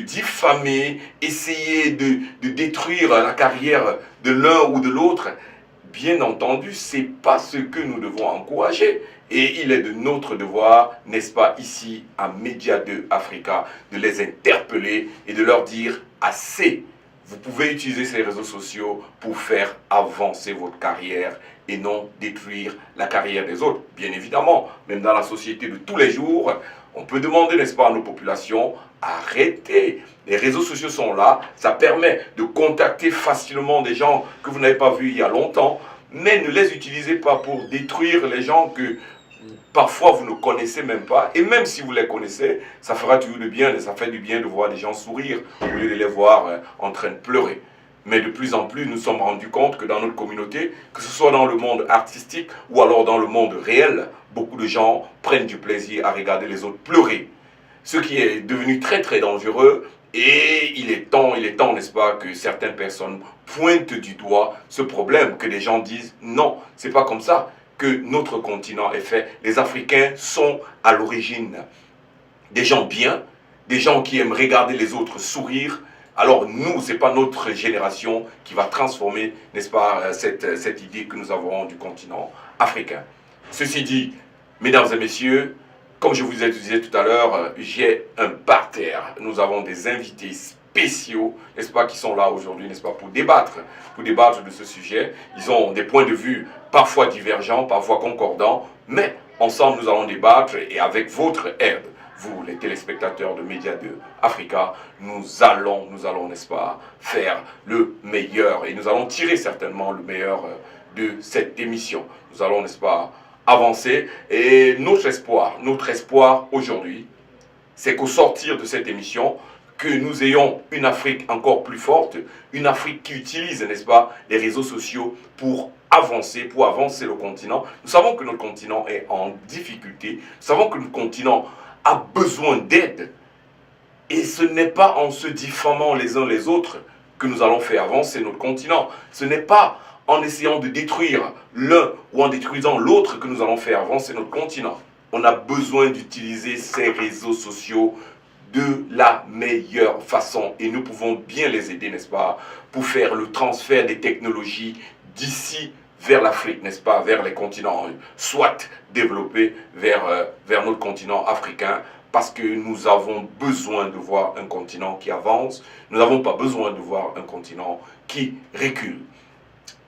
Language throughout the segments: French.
diffamer, essayer de détruire la carrière de l'un ou de l'autre, bien entendu, ce n'est pas ce que nous devons encourager. Et il est de notre devoir, n'est-ce pas, ici, à Média 2 Africa, de les interpeller et de leur dire assez. Vous pouvez utiliser ces réseaux sociaux pour faire avancer votre carrière et non détruire la carrière des autres. Bien évidemment, même dans la société de tous les jours, on peut demander, n'est-ce pas, à nos populations, arrêtez. Les réseaux sociaux sont là, ça permet de contacter facilement des gens que vous n'avez pas vus il y a longtemps, mais ne les utilisez pas pour détruire les gens que parfois vous ne connaissez même pas, et même si vous les connaissez, ça fera toujours du bien, et ça fait du bien de voir des gens sourire au lieu de les voir en train de pleurer. Mais de plus en plus, nous nous sommes rendus compte que dans notre communauté, que ce soit dans le monde artistique ou alors dans le monde réel, beaucoup de gens prennent du plaisir à regarder les autres pleurer. Ce qui est devenu très très dangereux, et il est temps, n'est-ce pas, que certaines personnes pointent du doigt ce problème, que les gens disent non, c'est pas comme ça que notre continent est fait. Les Africains sont à l'origine des gens bien, des gens qui aiment regarder les autres sourire. Alors nous, ce n'est pas notre génération qui va transformer, n'est-ce pas, cette idée que nous avons du continent africain. Ceci dit, mesdames et messieurs, comme je vous ai dit tout à l'heure, j'ai un parterre. Nous avons des invités spéciaux, n'est-ce pas, qui sont là aujourd'hui, n'est-ce pas, pour débattre de ce sujet. Ils ont des points de vue parfois divergents, parfois concordants, mais ensemble nous allons débattre et avec votre aide, vous, les téléspectateurs de Média 2 Africa, nous allons, n'est-ce pas, faire le meilleur et nous allons tirer certainement le meilleur de cette émission. Nous allons, n'est-ce pas, avancer et notre espoir aujourd'hui, c'est qu'au sortir de cette émission, que nous ayons une Afrique encore plus forte, une Afrique qui utilise, n'est-ce pas, les réseaux sociaux pour avancer le continent. Nous savons que notre continent est en difficulté, nous savons que notre continent a besoin d'aide. Et ce n'est pas en se diffamant les uns les autres que nous allons faire avancer notre continent. Ce n'est pas en essayant de détruire l'un ou en détruisant l'autre que nous allons faire avancer notre continent. On a besoin d'utiliser ces réseaux sociaux de la meilleure façon. Et nous pouvons bien les aider, n'est-ce pas, pour faire le transfert des technologies d'ici vers l'Afrique, n'est-ce pas, vers les continents, soit développés vers notre continent africain, parce que nous avons besoin de voir un continent qui avance, nous n'avons pas besoin de voir un continent qui recule.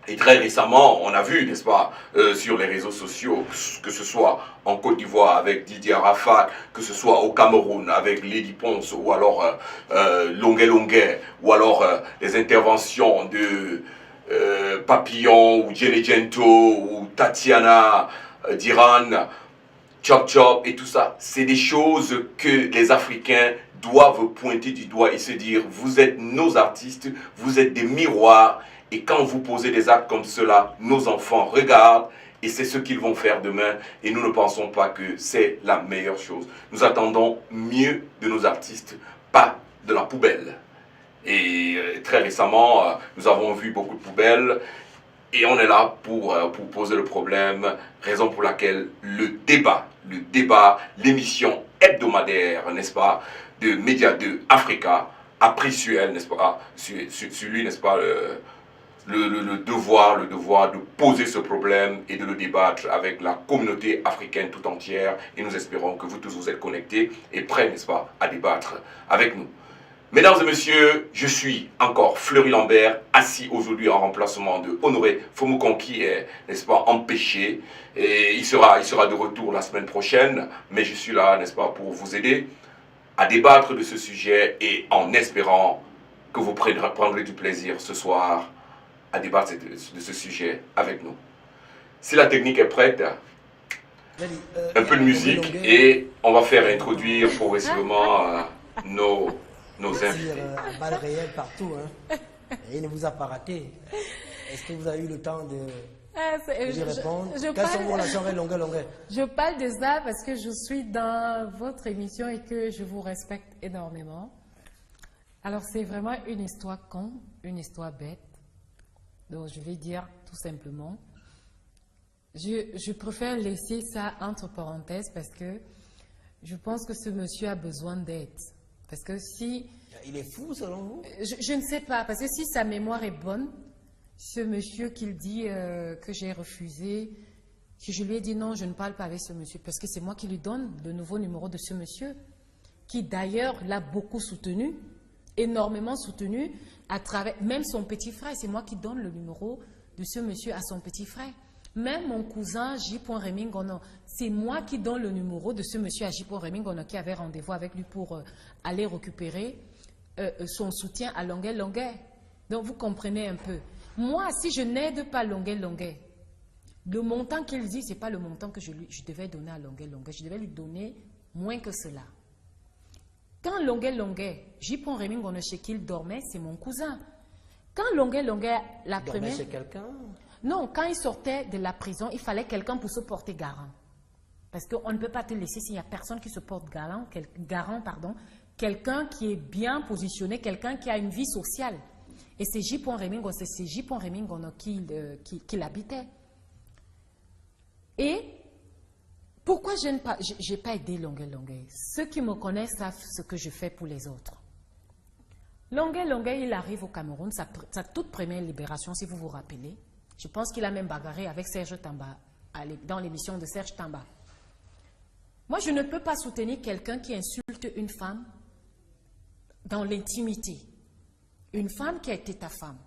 Et très récemment, on a vu, n'est-ce pas, sur les réseaux sociaux, que ce soit en Côte d'Ivoire avec Didier Arafat, que ce soit au Cameroun avec Lady Ponce, ou alors Longuet Longuet, ou alors les interventions de Papillon, ou Jenny Gento, ou Tatiana d'Iran, Chop Chop et tout ça. C'est des choses que les Africains doivent pointer du doigt et se dire, vous êtes nos artistes, vous êtes des miroirs. Et quand vous posez des actes comme cela, nos enfants regardent et c'est ce qu'ils vont faire demain. Et nous ne pensons pas que c'est la meilleure chose. Nous attendons mieux de nos artistes, pas de la poubelle. Et très récemment, nous avons vu beaucoup de poubelles. Et on est là pour poser le problème, raison pour laquelle le débat, l'émission hebdomadaire, n'est-ce pas, de Média 2 Africa a pris sur elle, n'est-ce pas, sur lui, n'est-ce pas, le devoir de poser ce problème et de le débattre avec la communauté africaine tout entière. Et nous espérons que vous tous vous êtes connectés et prêts, n'est-ce pas, à débattre avec nous. Mesdames et messieurs, je suis encore Fleury Lambert, assis aujourd'hui en remplacement de Honoré Fomukon qui est, n'est-ce pas, empêché. Et il sera de retour la semaine prochaine, mais je suis là, n'est-ce pas, pour vous aider à débattre de ce sujet et en espérant que vous prendrez du plaisir ce soir à débattre de ce sujet avec nous. Si la technique est prête, un peu de musique et on va faire introduire progressivement nos invités. Balle réelle partout, hein. Et il ne vous a pas raté. Est-ce que vous avez eu le temps de lui répondre? Quelles sont vos relations avec Longuet Longuet? Je parle de ça parce que je suis dans votre émission et que je vous respecte énormément. Alors c'est vraiment une histoire con, une histoire bête. Donc je vais dire tout simplement, je préfère laisser ça entre parenthèses parce que je pense que ce monsieur a besoin d'aide. Parce que si... Il est fou selon vous? Je ne sais pas, parce que si sa mémoire est bonne, ce monsieur qu'il dit que j'ai refusé, que je lui ai dit non, je ne parle pas avec ce monsieur, parce que c'est moi qui lui donne le nouveau numéro de ce monsieur, qui d'ailleurs l'a beaucoup soutenu, énormément soutenu, à travers, même son petit frère, c'est moi qui donne le numéro de ce monsieur à son petit frère. Même mon cousin J. Remingono, c'est moi qui donne le numéro de ce monsieur à J. Remingono qui avait rendez-vous avec lui pour aller récupérer son soutien à Longuet. Donc vous comprenez un peu. Moi, si je n'aide pas Longuet, le montant qu'il dit, ce n'est pas le montant que je devais donner à Longuet. Je devais lui donner moins que cela. Quand Longuet, J. Remingono chez qui il dormait, c'est mon cousin. Quand Longuet, la première... chez quelqu'un? Non, quand il sortait de la prison, il fallait quelqu'un pour se porter garant. Parce qu'on ne peut pas te laisser s'il n'y a personne qui se porte garant, quelqu'un qui est bien positionné, quelqu'un qui a une vie sociale. Et c'est J. Remingono, c'est J. Remingono qui l'habitait. Et pourquoi je n'ai pas aidé Longuet? Ceux qui me connaissent savent ce que je fais pour les autres. Longuet, il arrive au Cameroun, sa toute première libération, si vous vous rappelez. Je pense qu'il a même bagarré avec Serge Tamba, dans l'émission de Serge Tamba. Moi, je ne peux pas soutenir quelqu'un qui insulte une femme dans l'intimité. Une femme qui a été ta femme.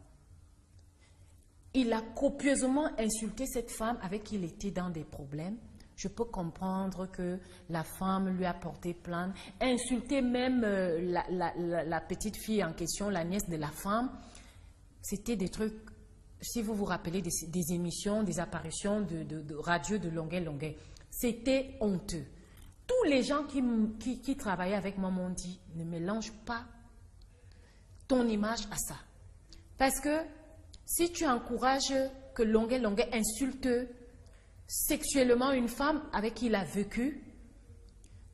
Il a copieusement insulté cette femme avec qui il était dans des problèmes. Je peux comprendre que la femme lui a porté plainte, insulté même la petite fille en question, la nièce de la femme. C'était des trucs, si vous vous rappelez, des émissions, des apparitions de radio de Longuet. C'était honteux. Tous les gens qui travaillaient avec moi m'ont dit, ne mélange pas ton image à ça. Parce que si tu encourages que Longuet insulte sexuellement une femme avec qui il a vécu,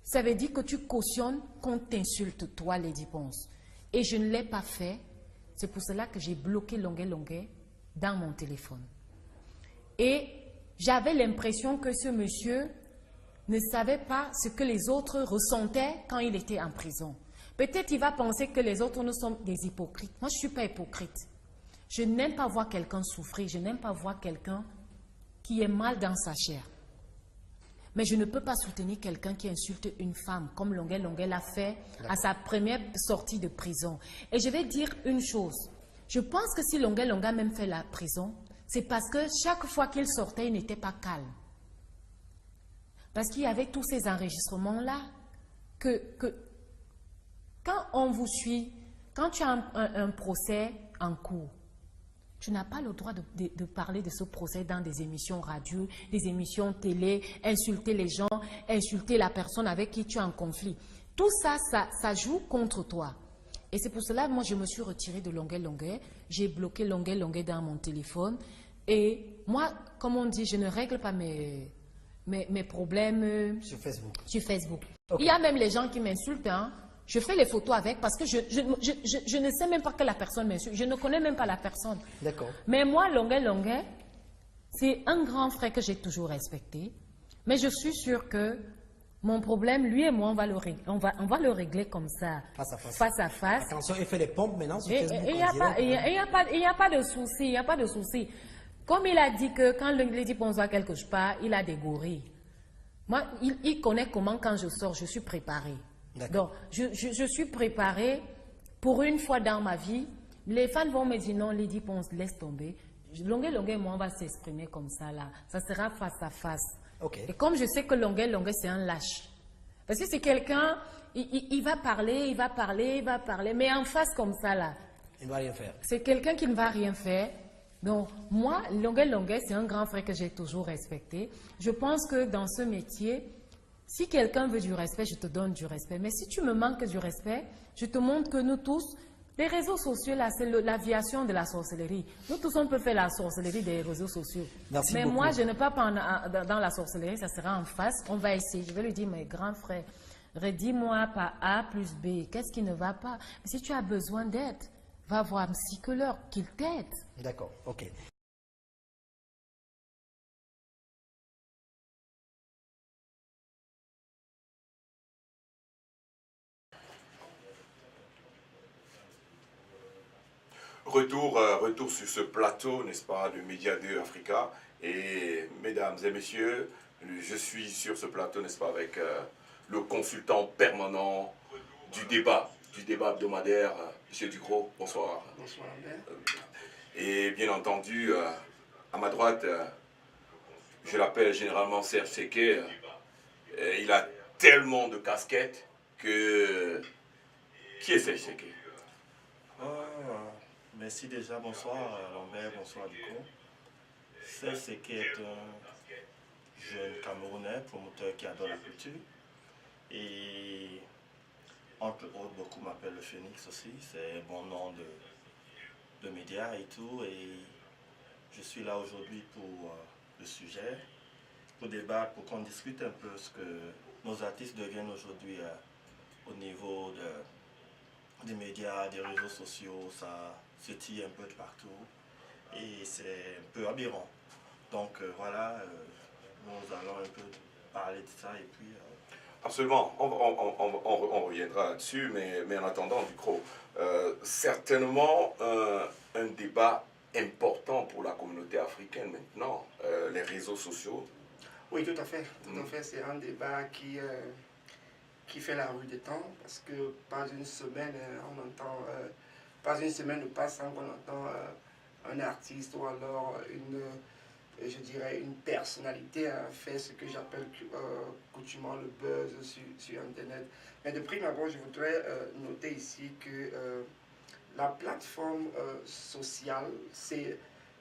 ça veut dire que tu cautionnes qu'on t'insulte, toi, Lady Ponce. Et je ne l'ai pas fait. C'est pour cela que j'ai bloqué Longuet dans mon téléphone. Et j'avais l'impression que ce monsieur ne savait pas ce que les autres ressentaient quand il était en prison. Peut-être il va penser que les autres, nous sommes des hypocrites. Moi, je ne suis pas hypocrite. Je n'aime pas voir quelqu'un souffrir. Je n'aime pas voir quelqu'un qui est mal dans sa chair. Mais je ne peux pas soutenir quelqu'un qui insulte une femme, comme Longuet l'a fait à sa première sortie de prison. Et je vais dire une chose. Je pense que si Longuet a même fait la prison, c'est parce que chaque fois qu'il sortait, il n'était pas calme. Parce qu'il y avait tous ces enregistrements-là que quand on vous suit, quand tu as un procès en cours, tu n'as pas le droit de parler de ce procès dans des émissions radio, des émissions télé, insulter les gens, insulter la personne avec qui tu es en conflit. Tout ça, ça joue contre toi. Et c'est pour cela que moi, je me suis retirée de Longuet. J'ai bloqué Longuet dans mon téléphone. Et moi, comme on dit, je ne règle pas mes problèmes sur Facebook. Okay. Il y a même les gens qui m'insultent, hein. Je fais les photos avec parce que je ne sais même pas que la personne m'insulte. Je ne connais même pas la personne. D'accord. Mais moi, Longuet, c'est un grand frère que j'ai toujours respecté. Mais je suis sûre que mon problème, lui et moi, on va le régler comme ça. Face à face. Attention, il fait les pompes maintenant sur Facebook. Il n'y a pas de souci. Il n'y a pas de souci. Comme il a dit que quand Lady Ponce va quelque part, il a des gorilles. Moi, il connaît comment quand je sors, je suis préparée. Donc, je suis préparée pour une fois dans ma vie. Les fans vont me dire non, Lady Ponce, laisse tomber. Longuet et moi, on va s'exprimer comme ça là. Ça sera face à face. Okay. Et comme je sais que Longuet, c'est un lâche. Parce que c'est quelqu'un, il va parler, mais en face comme ça là. Il ne va rien faire. C'est quelqu'un qui ne va rien faire. Donc, moi, Longuet, c'est un grand frère que j'ai toujours respecté. Je pense que dans ce métier, si quelqu'un veut du respect, je te donne du respect. Mais si tu me manques du respect, je te montre que nous tous, les réseaux sociaux, là, c'est l'aviation de la sorcellerie. Nous tous, on peut faire la sorcellerie des réseaux sociaux. Merci mais beaucoup. moi, je ne peux pas dans la sorcellerie, ça sera en face. On va essayer. Je vais lui dire, mes grands frères, redis-moi par A plus B, qu'est-ce qui ne va pas? Mais si tu as besoin d'aide, va voir un psychologue, qu'il t'aide. D'accord, ok. Retour sur ce plateau, n'est-ce pas, de Média 2 Africa. Et mesdames et messieurs, je suis sur ce plateau, n'est-ce pas, avec le consultant permanent du débat hebdomadaire, M. Ducrot. Bonsoir. Bonsoir, Albert. Et bien entendu, à ma droite, je l'appelle généralement Serge Seké. Il a tellement de casquettes que... Qui est Serge Seké? Merci déjà, bonsoir Lambert, bonsoir Ducrot. Serge Seké est un jeune Camerounais, promoteur qui adore la culture. Et entre autres, beaucoup m'appellent le Phénix aussi, c'est mon nom de média et tout. Et je suis là aujourd'hui pour le sujet, pour débattre, pour qu'on discute un peu ce que nos artistes deviennent aujourd'hui au niveau des médias, des réseaux sociaux. Ça se tire un peu de partout et c'est un peu aberrant. Donc voilà, nous allons un peu parler de ça et puis... Absolument, on reviendra là-dessus, mais en attendant, Ducrot, certainement un débat important pour la communauté africaine maintenant, les réseaux sociaux. Oui, tout à fait. Tout à fait, c'est un débat qui fait la rue des temps, parce que pas une semaine, pas une semaine ne passe sans qu'on entend un artiste ou alors je dirais une personnalité fait ce que j'appelle coutumièrement le buzz sur Internet. Mais de prime abord, je voudrais noter ici que la plateforme sociale, c'est,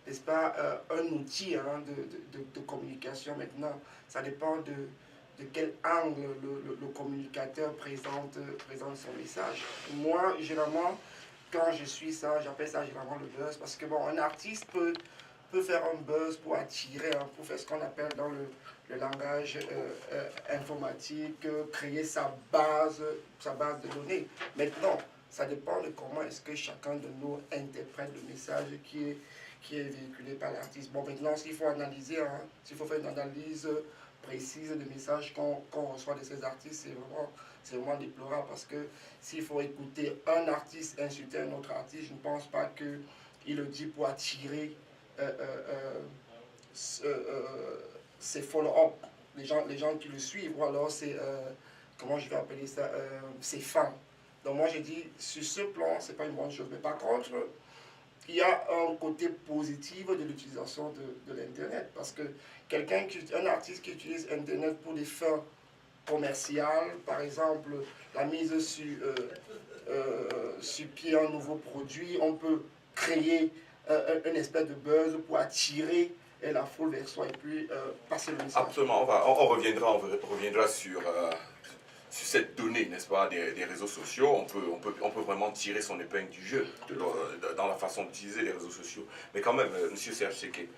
n'est-ce pas, un outil de communication maintenant. Ça dépend de quel angle le communicateur présente son message. Moi, généralement, quand je suis ça, j'appelle ça généralement le buzz, parce que bon, un artiste peut faire un buzz pour attirer, pour faire ce qu'on appelle dans le langage informatique, créer sa base de données. Maintenant, ça dépend de comment est-ce que chacun de nous interprète le message qui est véhiculé par l'artiste. Bon, maintenant, s'il faut analyser, s'il faut faire une analyse précise des messages qu'on reçoit de ces artistes, c'est vraiment déplorable, parce que s'il faut écouter un artiste insulter un autre artiste, je ne pense pas qu'il le dit pour attirer ses follow-up, les gens qui le suivent, ou alors c'est, comment je vais appeler ça, ses fans. Donc moi j'ai dit, sur ce plan, c'est pas une bonne chose. Mais par contre, il y a un côté positif de l'utilisation de l'Internet, parce que un artiste qui utilise Internet pour des fins commerciales, par exemple la mise sur pied un nouveau produit, on peut créer une espèce de buzz pour attirer la foule vers soi et puis passer le message. Absolument, on reviendra sur cette donnée, n'est-ce pas, des réseaux sociaux. On peut vraiment tirer son épingle du jeu dans la façon d'utiliser les réseaux sociaux. Mais quand même, monsieur Serge Seké,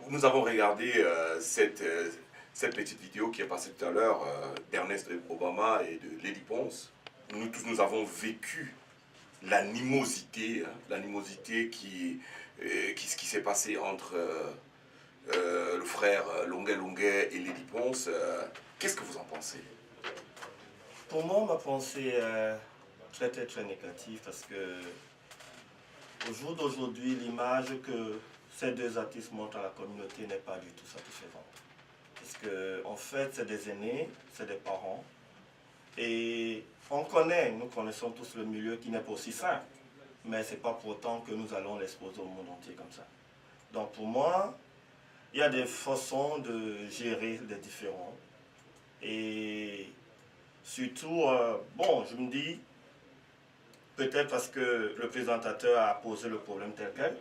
nous avons regardé cette petite vidéo qui est passée tout à l'heure d'Ernest Obama et de Lady Ponce. Nous tous, nous avons vécu l'animosité qui s'est passé entre le frère Longuet et Lady Ponce. Qu'est-ce que vous en pensez? Pour moi, ma pensée est très très négative, parce que au jour d'aujourd'hui, l'image que ces deux artistes montrent à la communauté n'est pas du tout satisfaisante. Parce que en fait, c'est des aînés, c'est des parents, et nous connaissons tous le milieu qui n'est pas aussi sain, mais ce n'est pas pour autant que nous allons l'exposer au monde entier comme ça. Donc pour moi, il y a des façons de gérer les différends. Et surtout, je me dis, peut-être parce que le présentateur a posé le problème tel quel,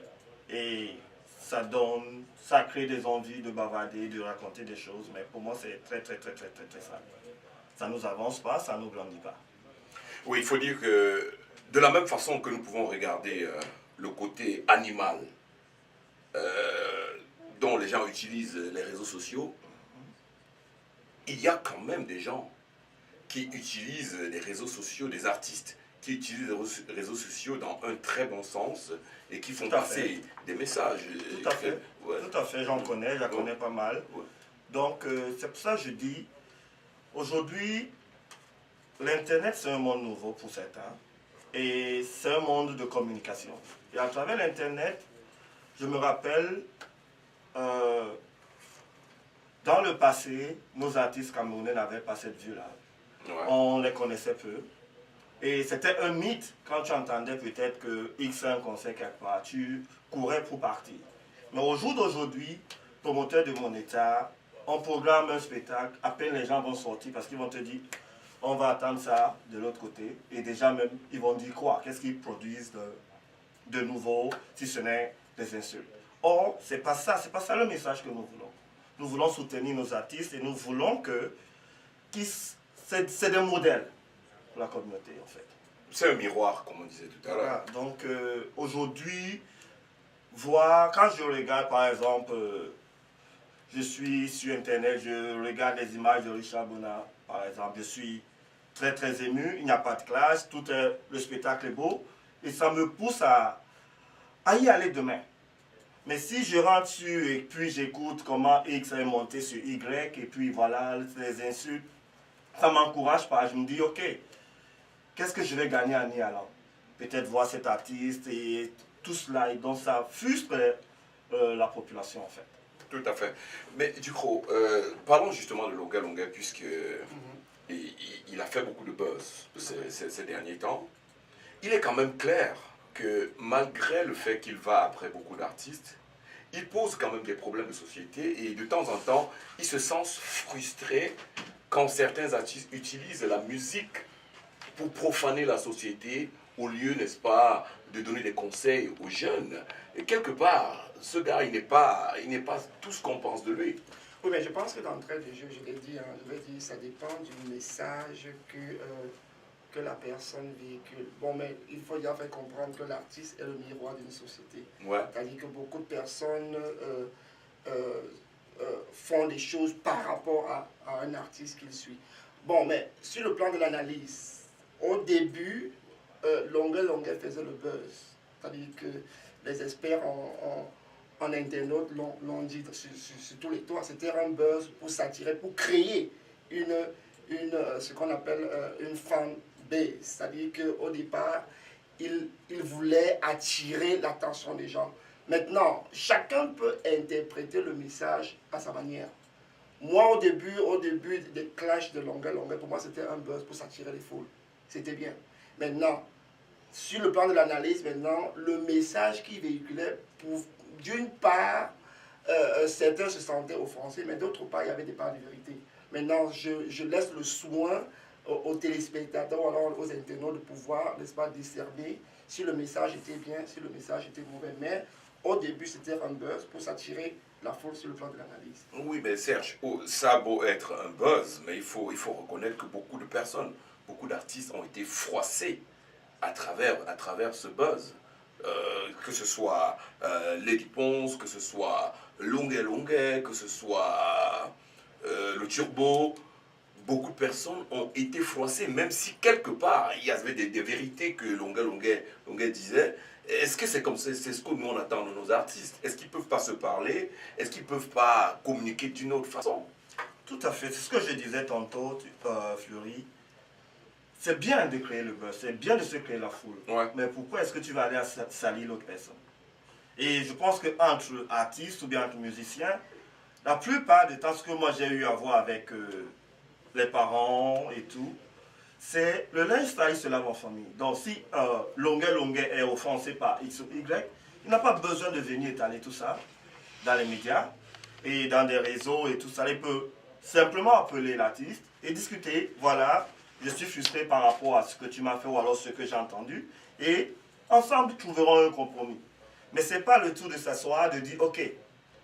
et ça crée des envies de bavarder, de raconter des choses, mais pour moi c'est très sale. Ça ne nous avance pas, ça ne nous grandit pas. Oui, il faut dire que de la même façon que nous pouvons regarder le côté animal dont les gens utilisent les réseaux sociaux, il y a quand même des gens qui utilisent les réseaux sociaux, des artistes qui utilisent les réseaux sociaux dans un très bon sens et qui font passer des messages. Tout à fait, ouais. Tout à fait, j'en connais pas mal. Ouais. Donc c'est pour ça que je dis, aujourd'hui, l'Internet c'est un monde nouveau pour certains. Et c'est un monde de communication. Et à travers l'Internet, je me rappelle, dans le passé, nos artistes camerounais n'avaient pas cette vue-là. Ouais. On les connaissait peu. Et c'était un mythe quand tu entendais peut-être que X a un concert quelque part, tu courais pour partir. Mais au jour d'aujourd'hui, promoteur de mon état, on programme un spectacle, à peine les gens vont sortir parce qu'ils vont te dire on va attendre ça de l'autre côté. Et déjà même, ils vont dire quoi? Qu'est-ce qu'ils produisent de nouveau, si ce n'est des insultes? Or, c'est pas ça le message que nous voulons. Nous voulons soutenir nos artistes et nous voulons c'est des modèles pour la communauté en fait. C'est un miroir, comme on disait tout à l'heure. Voilà, donc aujourd'hui, quand je regarde par exemple, je suis sur Internet, je regarde les images de Richard Bona, par exemple, je suis très très ému, il n'y a pas de classe, le spectacle est beau, et ça me pousse à y aller demain. Mais si je rentre dessus et puis j'écoute comment X est monté sur Y, et puis voilà, les insultes, ça ne m'encourage pas. Je me dis, ok, qu'est-ce que je vais gagner en y allant? Peut-être voir cet artiste et tout cela. Et donc ça frustre la population en fait. Tout à fait. Mais Ducrot, parlons justement de Longa Longa, puisque il a fait beaucoup de buzz ces derniers temps. Il est quand même clair que malgré le fait qu'il va après beaucoup d'artistes, il pose quand même des problèmes de société et de temps en temps, il se sent frustré quand certains artistes utilisent la musique pour profaner la société au lieu, n'est-ce pas, de donner des conseils aux jeunes. Et quelque part, ce gars, il n'est pas tout ce qu'on pense de lui. Oui, mais je pense que d'entrée de jeu, je l'ai dit, ça dépend du message que la personne véhicule. Bon, mais il faut déjà faire comprendre que l'artiste est le miroir d'une société. Ouais. C'est-à-dire que beaucoup de personnes font des choses par rapport à un artiste qu'ils suivent. Bon, mais sur le plan de l'analyse, au début, Longa Longa faisait le buzz. C'est-à-dire que les experts en internaute l'ont dit sur tous les toits. C'était un buzz pour s'attirer, pour créer ce qu'on appelle une fan base. C'est-à-dire qu'au départ, il voulait attirer l'attention des gens. Maintenant, chacun peut interpréter le message à sa manière. Moi, au début des clashs de Longa Longa, pour moi, c'était un buzz pour s'attirer les foules. C'était bien. Maintenant, sur le plan de l'analyse, le message qu'il véhiculait, d'une part, certains se sentaient offensés, mais d'autre part, il y avait des parts de vérité. Maintenant, je laisse le soin aux téléspectateurs ou alors aux internautes de pouvoir, n'est-ce pas, discerner si le message était bien, si le message était mauvais. Mais au début, c'était un buzz pour s'attirer la foule sur le plan de l'analyse. Oui, mais Serge, ça a beau être un buzz, mais il faut reconnaître que beaucoup de personnes, beaucoup d'artistes ont été froissés à travers ce buzz. Que ce soit Lady Ponce, que ce soit Longa Longa, que ce soit le Turbo, beaucoup de personnes ont été froissées, même si quelque part il y avait des vérités que Longa Longa disait. Est-ce que c'est comme ça, c'est ce que nous on attend de nos artistes? Est-ce qu'ils ne peuvent pas se parler? Est-ce qu'ils ne peuvent pas communiquer d'une autre façon? Tout à fait, c'est ce que je disais tantôt, Fleury. C'est bien de créer le buzz, c'est bien de se créer la foule. Ouais. Mais pourquoi est-ce que tu vas aller salir l'autre personne? Et je pense qu'entre artistes ou bien entre musiciens, la plupart du temps, ce que moi j'ai eu à voir avec les parents et tout, c'est le linge sale se lave en famille. Donc si Longa Longa est offensé par X ou Y, il n'a pas besoin de venir étaler tout ça dans les médias et dans des réseaux et tout ça. Il peut simplement appeler l'artiste et discuter, voilà, je suis frustré par rapport à ce que tu m'as fait ou alors ce que j'ai entendu. Et ensemble, nous trouverons un compromis. Mais ce n'est pas le tout de s'asseoir, de dire, ok,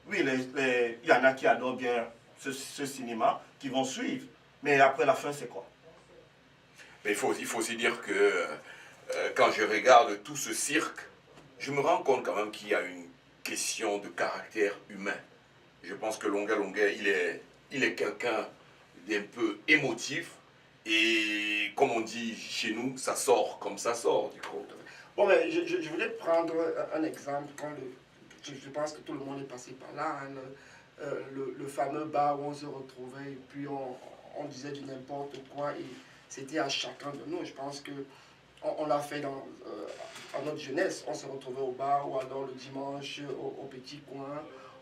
oui, il y en a qui adorent bien ce cinéma, qui vont suivre. Mais après la fin, c'est quoi? Mais il faut aussi dire que quand je regarde tout ce cirque, je me rends compte quand même qu'il y a une question de caractère humain. Je pense que Longa Longa, il est quelqu'un d'un peu émotif. Et comme on dit chez nous, ça sort comme ça sort du coup. Bon, mais je voulais prendre un exemple. Je pense que tout le monde est passé par là. Hein, le fameux bar où on se retrouvait et puis on disait du n'importe quoi. Et c'était à chacun de nous. Je pense que On l'a fait à notre jeunesse. On se retrouvait au bar ou alors le dimanche au petit coin.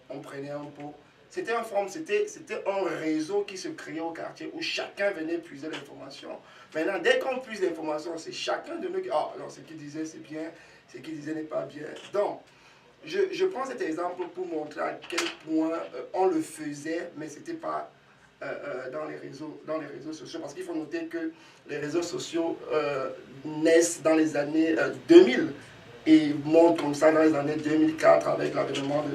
On prenait un pot. C'était un réseau qui se créait au quartier où chacun venait puiser l'information. Maintenant, dès qu'on puise l'information, c'est chacun de nous qui... Ah, non, ce qu'il disait, c'est bien. Ce qu'il disait n'est pas bien. Donc, je prends cet exemple pour montrer à quel point on le faisait, mais ce n'était pas dans les réseaux sociaux. Parce qu'il faut noter que les réseaux sociaux naissent dans les années 2000 et montent comme ça dans les années 2004 avec l'avènement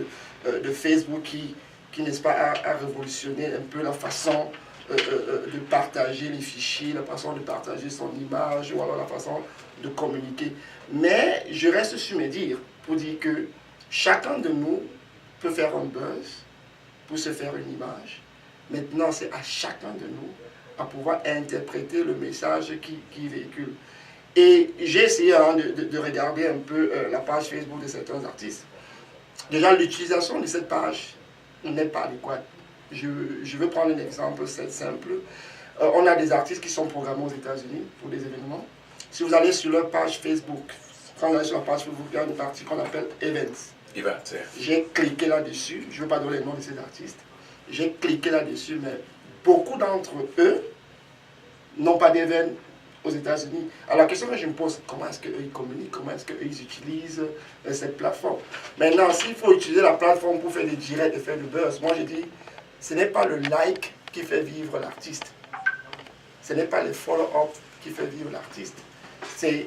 de Facebook qui n'est-ce pas, a révolutionné un peu la façon de partager les fichiers, la façon de partager son image ou alors la façon de communiquer. Mais je reste sur mes dires pour dire que chacun de nous peut faire un buzz pour se faire une image. Maintenant, c'est à chacun de nous à pouvoir interpréter le message qui véhicule. Et j'ai essayé de regarder un peu la page Facebook de certains artistes. Déjà, l'utilisation de cette page n'est pas adéquate. Je veux prendre un exemple simple. On a des artistes qui sont programmés aux États-Unis pour des événements. Si vous allez sur leur page Facebook, quand vous allez sur la page Facebook, il y a une partie qu'on appelle Events. J'ai cliqué là-dessus. Je ne veux pas donner le nom de ces artistes. J'ai cliqué là-dessus, mais beaucoup d'entre eux n'ont pas d'événements aux États-Unis. Alors la question que je me pose, comment est-ce qu'eux ils communiquent, comment est-ce qu'eux ils utilisent cette plateforme? Maintenant, s'il faut utiliser la plateforme pour faire des directs et faire du buzz, moi je dis, ce n'est pas le like qui fait vivre l'artiste. Ce n'est pas le follow-up qui fait vivre l'artiste. C'est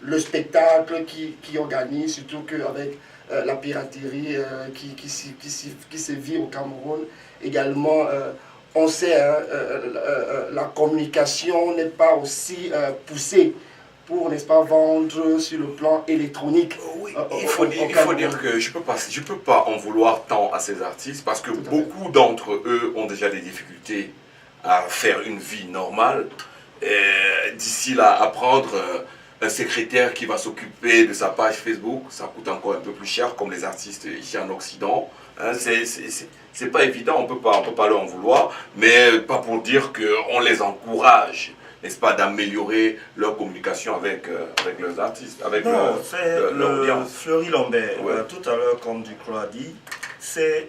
le spectacle qui organise, surtout qu'avec la piraterie qui se vit au Cameroun, également... on sait, la communication n'est pas aussi poussée pour, n'est-ce pas, vendre sur le plan électronique. Oui, il faut dire que je peux pas en vouloir tant à ces artistes parce que beaucoup d'entre eux ont déjà des difficultés à faire une vie normale. D'ici là, à prendre un secrétaire qui va s'occuper de sa page Facebook, ça coûte encore un peu plus cher, comme les artistes ici en Occident. Hein, c'est pas évident, on peut pas leur en vouloir, mais pas pour dire qu'on les encourage, n'est-ce pas, d'améliorer leur communication avec leurs artistes, avec leur audience. Fleury Lambert, tout à l'heure, comme Duclos a dit,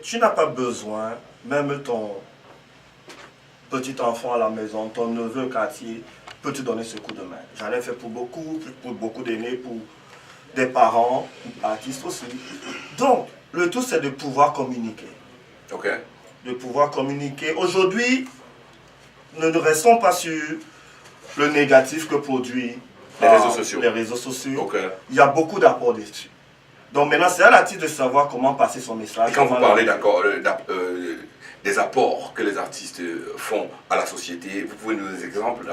tu n'as pas besoin, même ton petit enfant à la maison, ton neveu au quartier, peut te donner ce coup de main. J'en ai fait pour beaucoup d'aînés, pour des parents, artistes aussi. Donc, le tout, c'est de pouvoir communiquer. Ok. De pouvoir communiquer. Aujourd'hui, ne restons pas sur le négatif que produit les réseaux sociaux. Les réseaux sociaux. Okay. Il y a beaucoup d'apports dessus. Donc maintenant, c'est à l'artiste de savoir comment passer son message. Et quand vous parlez des apports que les artistes font à la société, vous pouvez nous donner des exemples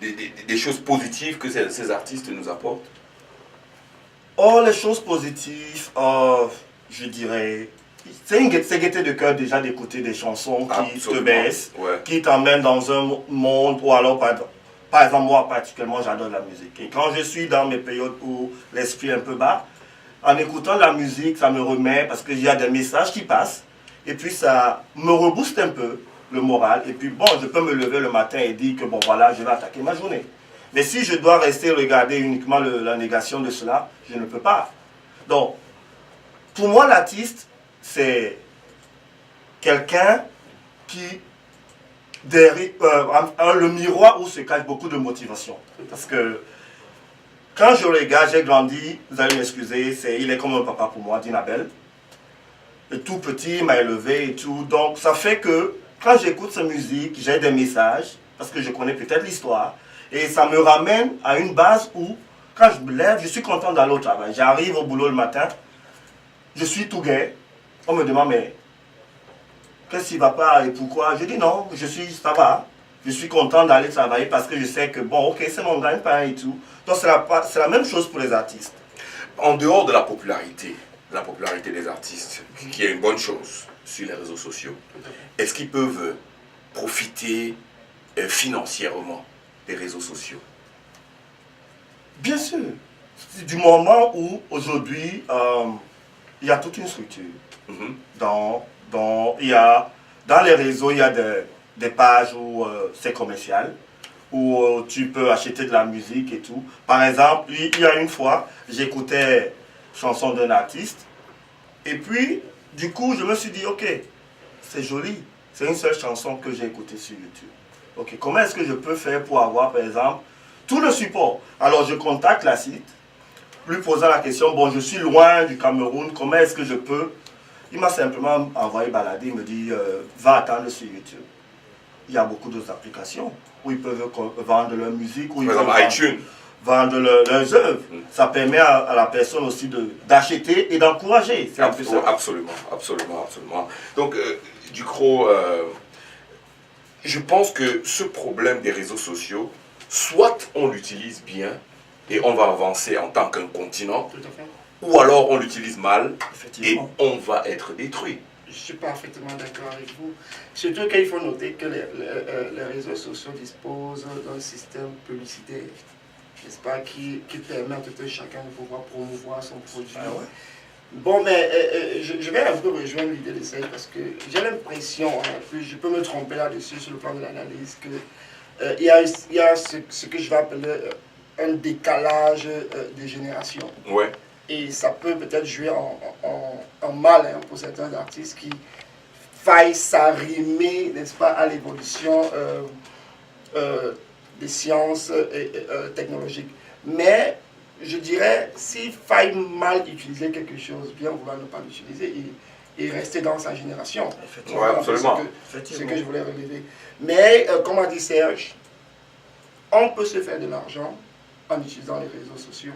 des choses positives que ces artistes nous apportent? Oh, les choses positives, je dirais, c'est gaieté de cœur déjà d'écouter des chansons qui te baissent, qui t'emmènent dans un monde, ou alors par exemple moi particulièrement j'adore la musique. Et quand je suis dans mes périodes où l'esprit est un peu bas, en écoutant la musique, ça me remet parce qu'il y a des messages qui passent et puis ça me rebooste un peu le moral. Et puis bon, je peux me lever le matin et dire que bon voilà, je vais attaquer ma journée. Mais si je dois rester regarder uniquement la négation de cela, je ne peux pas. Donc, pour moi, l'artiste, c'est quelqu'un qui, le miroir où se cache beaucoup de motivation. Parce que quand je regarde, j'ai grandi, vous allez m'excuser, il est comme un papa pour moi, Dinabel. Et tout petit, il m'a élevé et tout. Donc, ça fait que quand j'écoute sa musique, j'ai des messages, parce que je connais peut-être l'histoire. Et ça me ramène à une base où, quand je me lève, je suis content d'aller au travail. J'arrive au boulot le matin, je suis tout gai. On me demande, mais qu'est-ce qui ne va pas et pourquoi? Je dis non, ça va. Je suis content d'aller travailler parce que je sais que, bon, ok, c'est mon gagne-pain et tout. Donc c'est la même chose pour les artistes. En dehors de la popularité des artistes, qui est une bonne chose sur les réseaux sociaux, est-ce qu'ils peuvent profiter financièrement des réseaux sociaux? Bien sûr. Du moment où, aujourd'hui, il y a toute une structure. Dans les réseaux, il y a des pages où c'est commercial. où tu peux acheter de la musique et tout. Par exemple, il y a une fois, j'écoutais chanson d'un artiste et puis, du coup, je me suis dit, ok, c'est joli, c'est une seule chanson que j'ai écoutée sur YouTube. Ok, comment est-ce que je peux faire pour avoir, par exemple, tout le support? Alors, je contacte la site, lui posant la question, bon, je suis loin du Cameroun, comment est-ce que je peux? Il m'a simplement envoyé balader, il me dit, va attendre sur YouTube. Il y a beaucoup d'autres applications où ils peuvent vendre leur musique, où ils peuvent vendre leurs œuvres. Ça permet à la personne aussi d'acheter et d'encourager. Absolument, absolument, absolument. Donc, Ducrot, je pense que ce problème des réseaux sociaux, soit on l'utilise bien et on va avancer en tant qu'un continent, ou alors on l'utilise mal et on va être détruit. Je suis parfaitement d'accord avec vous. Surtout qu'il faut noter que les réseaux sociaux disposent d'un système publicitaire, n'est-ce pas, qui permet à tout un chacun de pouvoir promouvoir son produit. Ah ouais. Bon, mais je vais un peu rejoindre l'idée de ça parce que j'ai l'impression, je peux me tromper là-dessus sur le plan de l'analyse, qu'il y a ce que je vais appeler un décalage des générations. Ouais. Et ça peut peut-être jouer en mal pour certains artistes qui faillent s'arrimer, n'est-ce pas, à l'évolution des sciences technologiques. Mais je dirais, s'il faille mal utiliser quelque chose, bien vouloir ne pas l'utiliser et rester dans sa génération. Ouais, absolument. C'est ce que je voulais relever. Mais, comme a dit Serge, on peut se faire de l'argent en utilisant les réseaux sociaux.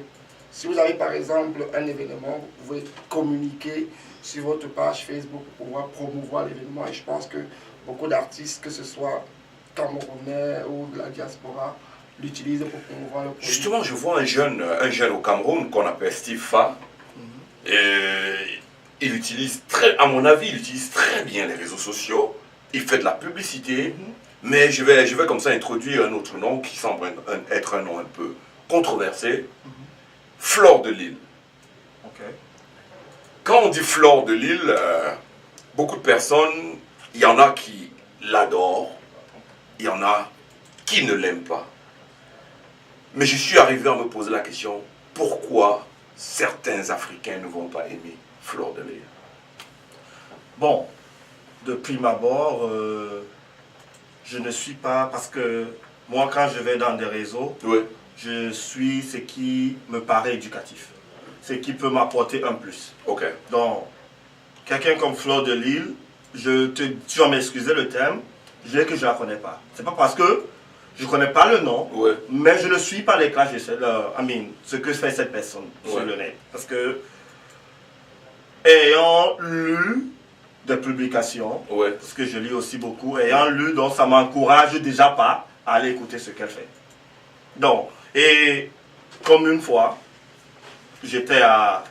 Si vous avez par exemple un événement, vous pouvez communiquer sur votre page Facebook pour pouvoir promouvoir l'événement. Et je pense que beaucoup d'artistes, que ce soit camerounais ou de la diaspora, l'utilisent pour promouvoir le produit. Justement, je vois un jeune au Cameroun qu'on appelle Steve Fa. Il utilise à mon avis, il utilise très bien les réseaux sociaux. Il fait de la publicité. Mais je vais comme ça introduire un autre nom qui semble être un nom un peu controversé. Flore de Lille. Okay. Quand on dit Flore de Lille, beaucoup de personnes, il y en a qui l'adorent, il y en a qui ne l'aiment pas. Mais je suis arrivé à me poser la question, pourquoi certains Africains ne vont pas aimer Flore de Lille? Bon, de prime abord, je ne suis pas, parce que moi quand je vais dans des réseaux, je suis ce qui me paraît éducatif, ce qui peut m'apporter un plus. Okay. Donc, quelqu'un comme Flore de Lille, tu vas m'excuser le thème, je dirais que je ne la connais pas. C'est pas parce que je ne connais pas le nom, mais je ne suis pas les classes, ce que fait cette personne sur le net. Parce que, ayant lu des publications, parce que je lis aussi beaucoup, ayant lu, donc ça m'encourage déjà pas à aller écouter ce qu'elle fait. Donc, et comme une fois, j'étais à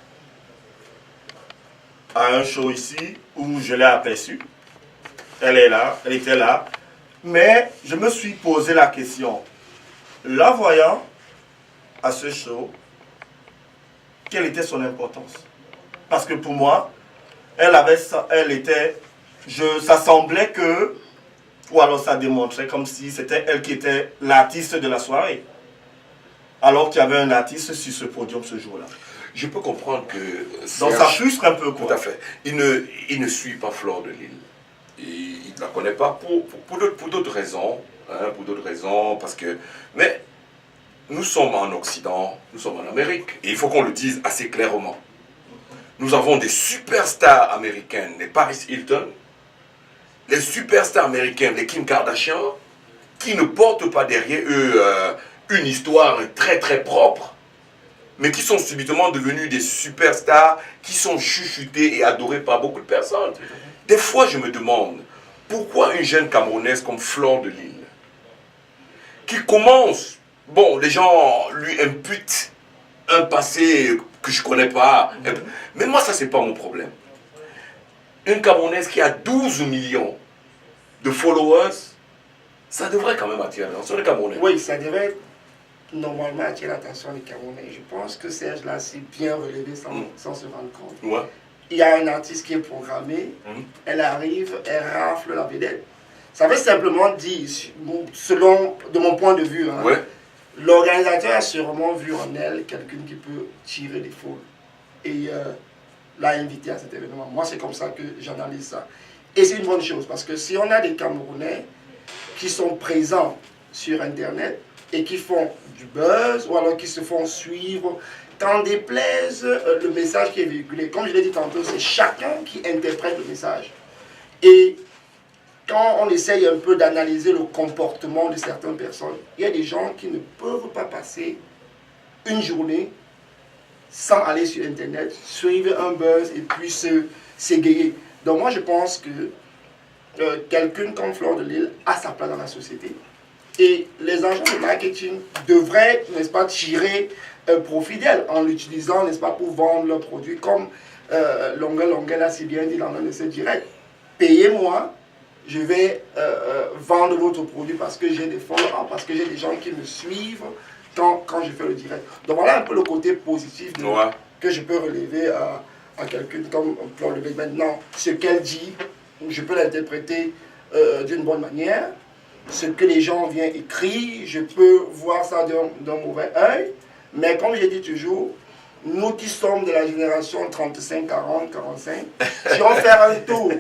un show ici où je l'ai aperçue. Elle est là, elle était là. Mais je me suis posé la question, la voyant à ce show, quelle était son importance? Parce que pour moi, ça semblait que, ou alors ça démontrait comme si c'était elle qui était l'artiste de la soirée. Alors qu'il y avait un artiste sur ce podium ce jour-là. Je peux comprendre que... Donc ça frustre un peu, quoi. Tout à fait. Il ne suit pas Flore de Lille. Il ne la connaît pas pour d'autres raisons. Pour d'autres raisons, parce que... Mais nous sommes en Occident, nous sommes en Amérique. Et il faut qu'on le dise assez clairement. Nous avons des superstars américaines, les Paris Hilton, les superstars américaines, les Kim Kardashian, qui ne portent pas derrière eux une histoire très très propre, mais qui sont subitement devenus des superstars, qui sont chuchotés et adorés par beaucoup de personnes. Des fois, je me demande, pourquoi une jeune Camerounaise comme Flore de Lille, qui commence, bon, les gens lui imputent un passé que je ne connais pas, mais moi, ça, c'est pas mon problème. Une Camerounaise qui a 12 millions de followers, ça devrait quand même attirer l'attention des Camerounais. Oui, ça devrait normalement attirer l'attention des Camerounais. Je pense que Serge l'a si bien relevé sans se rendre compte. Il y a un artiste qui est programmé, elle arrive, elle rafle la vedette. Ça veut simplement dire, selon, de mon point de vue, hein, Ouais. l'organisateur a sûrement vu en elle quelqu'un qui peut tirer les foules et l'a invité à cet événement. Moi, c'est comme ça que j'analyse ça. Et c'est une bonne chose parce que si on a des Camerounais qui sont présents sur Internet et qui font du buzz ou alors qui se font suivre, t'en déplaise le message qui est véhiculé. Comme je l'ai dit tantôt, c'est chacun qui interprète le message. Et quand on essaye un peu d'analyser le comportement de certaines personnes, il y a des gens qui ne peuvent pas passer une journée sans aller sur Internet, suivre un buzz et puis s'égayer. Donc moi je pense que quelqu'un comme Fleur de Lille a sa place dans la société. Et les agents de marketing devraient, n'est-ce pas, tirer un profit d'elle en l'utilisant, n'est-ce pas, pour vendre leurs produits comme Longuel a si bien dit dans l'un de ses directs. Payez-moi, je vais vendre votre produit parce que j'ai des followers, parce que j'ai des gens qui me suivent quand je fais le direct. Donc voilà un peu le côté positif que je peux relever à quelqu'un comme Fleur de Lille. Maintenant, ce qu'elle dit, je peux l'interpréter d'une bonne manière. Ce que les gens viennent écrire, je peux voir ça d'un mauvais œil. Mais comme j'ai dit toujours, nous qui sommes de la génération 35, 40, 45, si on fait un tour,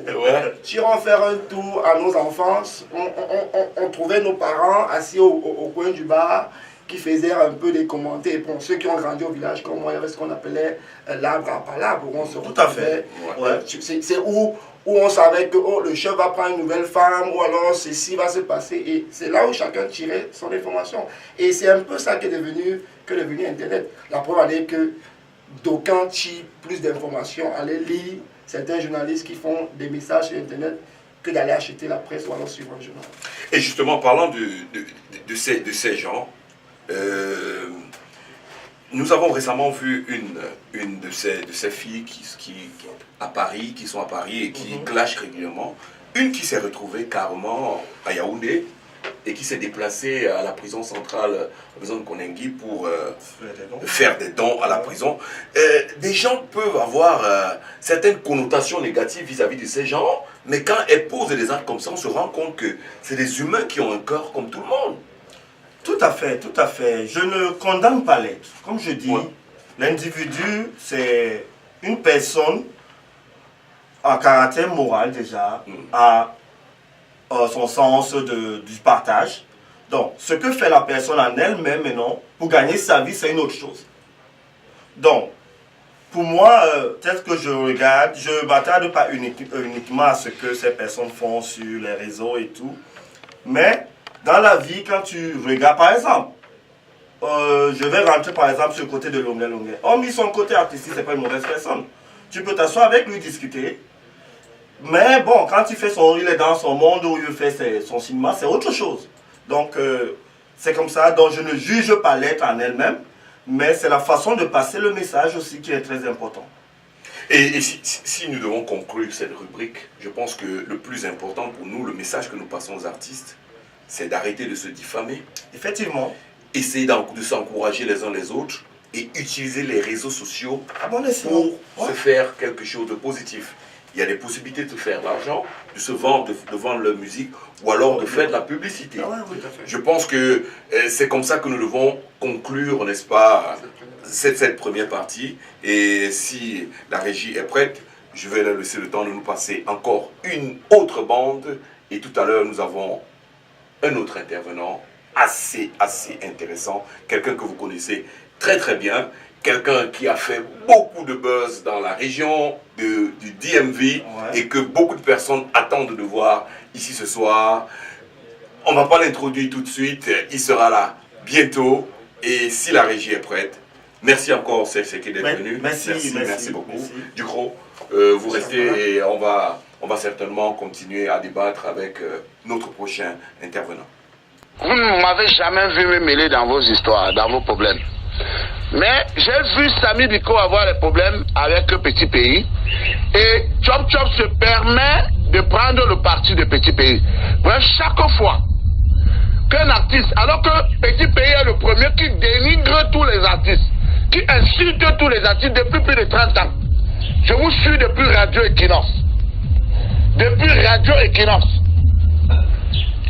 si on fait un tour à nos enfances, on trouvait nos parents assis au coin du bar qui faisaient un peu des commentaires. Et pour ceux qui ont grandi au village comme moi, il y avait ce qu'on appelait l'arbre à palabre, où on se retrouvait. C'est où on savait que le chef va prendre une nouvelle femme, ou alors ceci va se passer. Et c'est là où chacun tirait son information. Et c'est un peu ça qui est devenu Internet. La preuve est que d'aucuns tirent plus d'informations, aller lire certains journalistes qui font des messages sur Internet que d'aller acheter la presse ou alors suivre un journal. Et justement, parlant de ces gens, nous avons récemment vu une de ces filles qui sont à Paris et qui clashent régulièrement. Une qui s'est retrouvée carrément à Yaoundé et qui s'est déplacée à la prison centrale, à la prison de Konengi pour faire des dons à la prison. Des gens peuvent avoir certaines connotations négatives vis-à-vis de ces gens, mais quand elles posent des actes comme ça, on se rend compte que c'est des humains qui ont un cœur comme tout le monde. Tout à fait, tout à fait. Je ne condamne pas l'être. Comme je dis, l'individu, c'est une personne à caractère moral déjà, à son sens du partage. Donc, ce que fait la personne en elle-même maintenant, pour gagner sa vie, c'est une autre chose. Donc, pour moi, tel que je regarde, je ne m'attarde pas uniquement à ce que ces personnes font sur les réseaux et tout, mais dans la vie, quand tu regardes, par exemple, je vais rentrer par exemple sur le côté de Longuel. Hormis son côté artistique, c'est pas une mauvaise personne. Tu peux t'asseoir avec lui, discuter. Mais bon, quand il est dans son monde où il fait son cinéma, c'est autre chose. Donc, c'est comme ça. Donc, je ne juge pas l'être en elle-même, mais c'est la façon de passer le message aussi qui est très important. Et si nous devons conclure cette rubrique, je pense que le plus important pour nous, le message que nous passons aux artistes, c'est d'arrêter de se diffamer. Effectivement. Essayer de s'encourager les uns les autres et utiliser les réseaux sociaux pour se faire quelque chose de positif. Il y a des possibilités de se faire de l'argent, de se vendre, de vendre leur musique ou alors de faire de la publicité. Je pense que c'est comme ça que nous devons conclure, n'est-ce pas, cette première partie. Et si la régie est prête, je vais leur laisser le temps de nous passer encore une autre bande. Et tout à l'heure, nous avons un autre intervenant assez intéressant, quelqu'un que vous connaissez très très bien, quelqu'un qui a fait beaucoup de buzz dans la région du DMV et que beaucoup de personnes attendent de voir ici ce soir. On ne va pas l'introduire tout de suite, il sera là bientôt et si la régie est prête. Merci encore Serge qui est venu. Merci beaucoup. Merci. Ducrot, vous restez et on va certainement continuer à débattre avec notre prochain intervenant. Vous ne m'avez jamais vu me mêler dans vos histoires, dans vos problèmes. Mais j'ai vu Samy Biko avoir des problèmes avec Petit Pays. Et Chop Chop se permet de prendre le parti de Petit Pays. Bref, chaque fois qu'un artiste, alors que Petit Pays est le premier qui dénigre tous les artistes, qui insulte tous les artistes depuis plus de 30 ans. Je vous suis depuis Radio Equinox. Depuis Radio Equinox.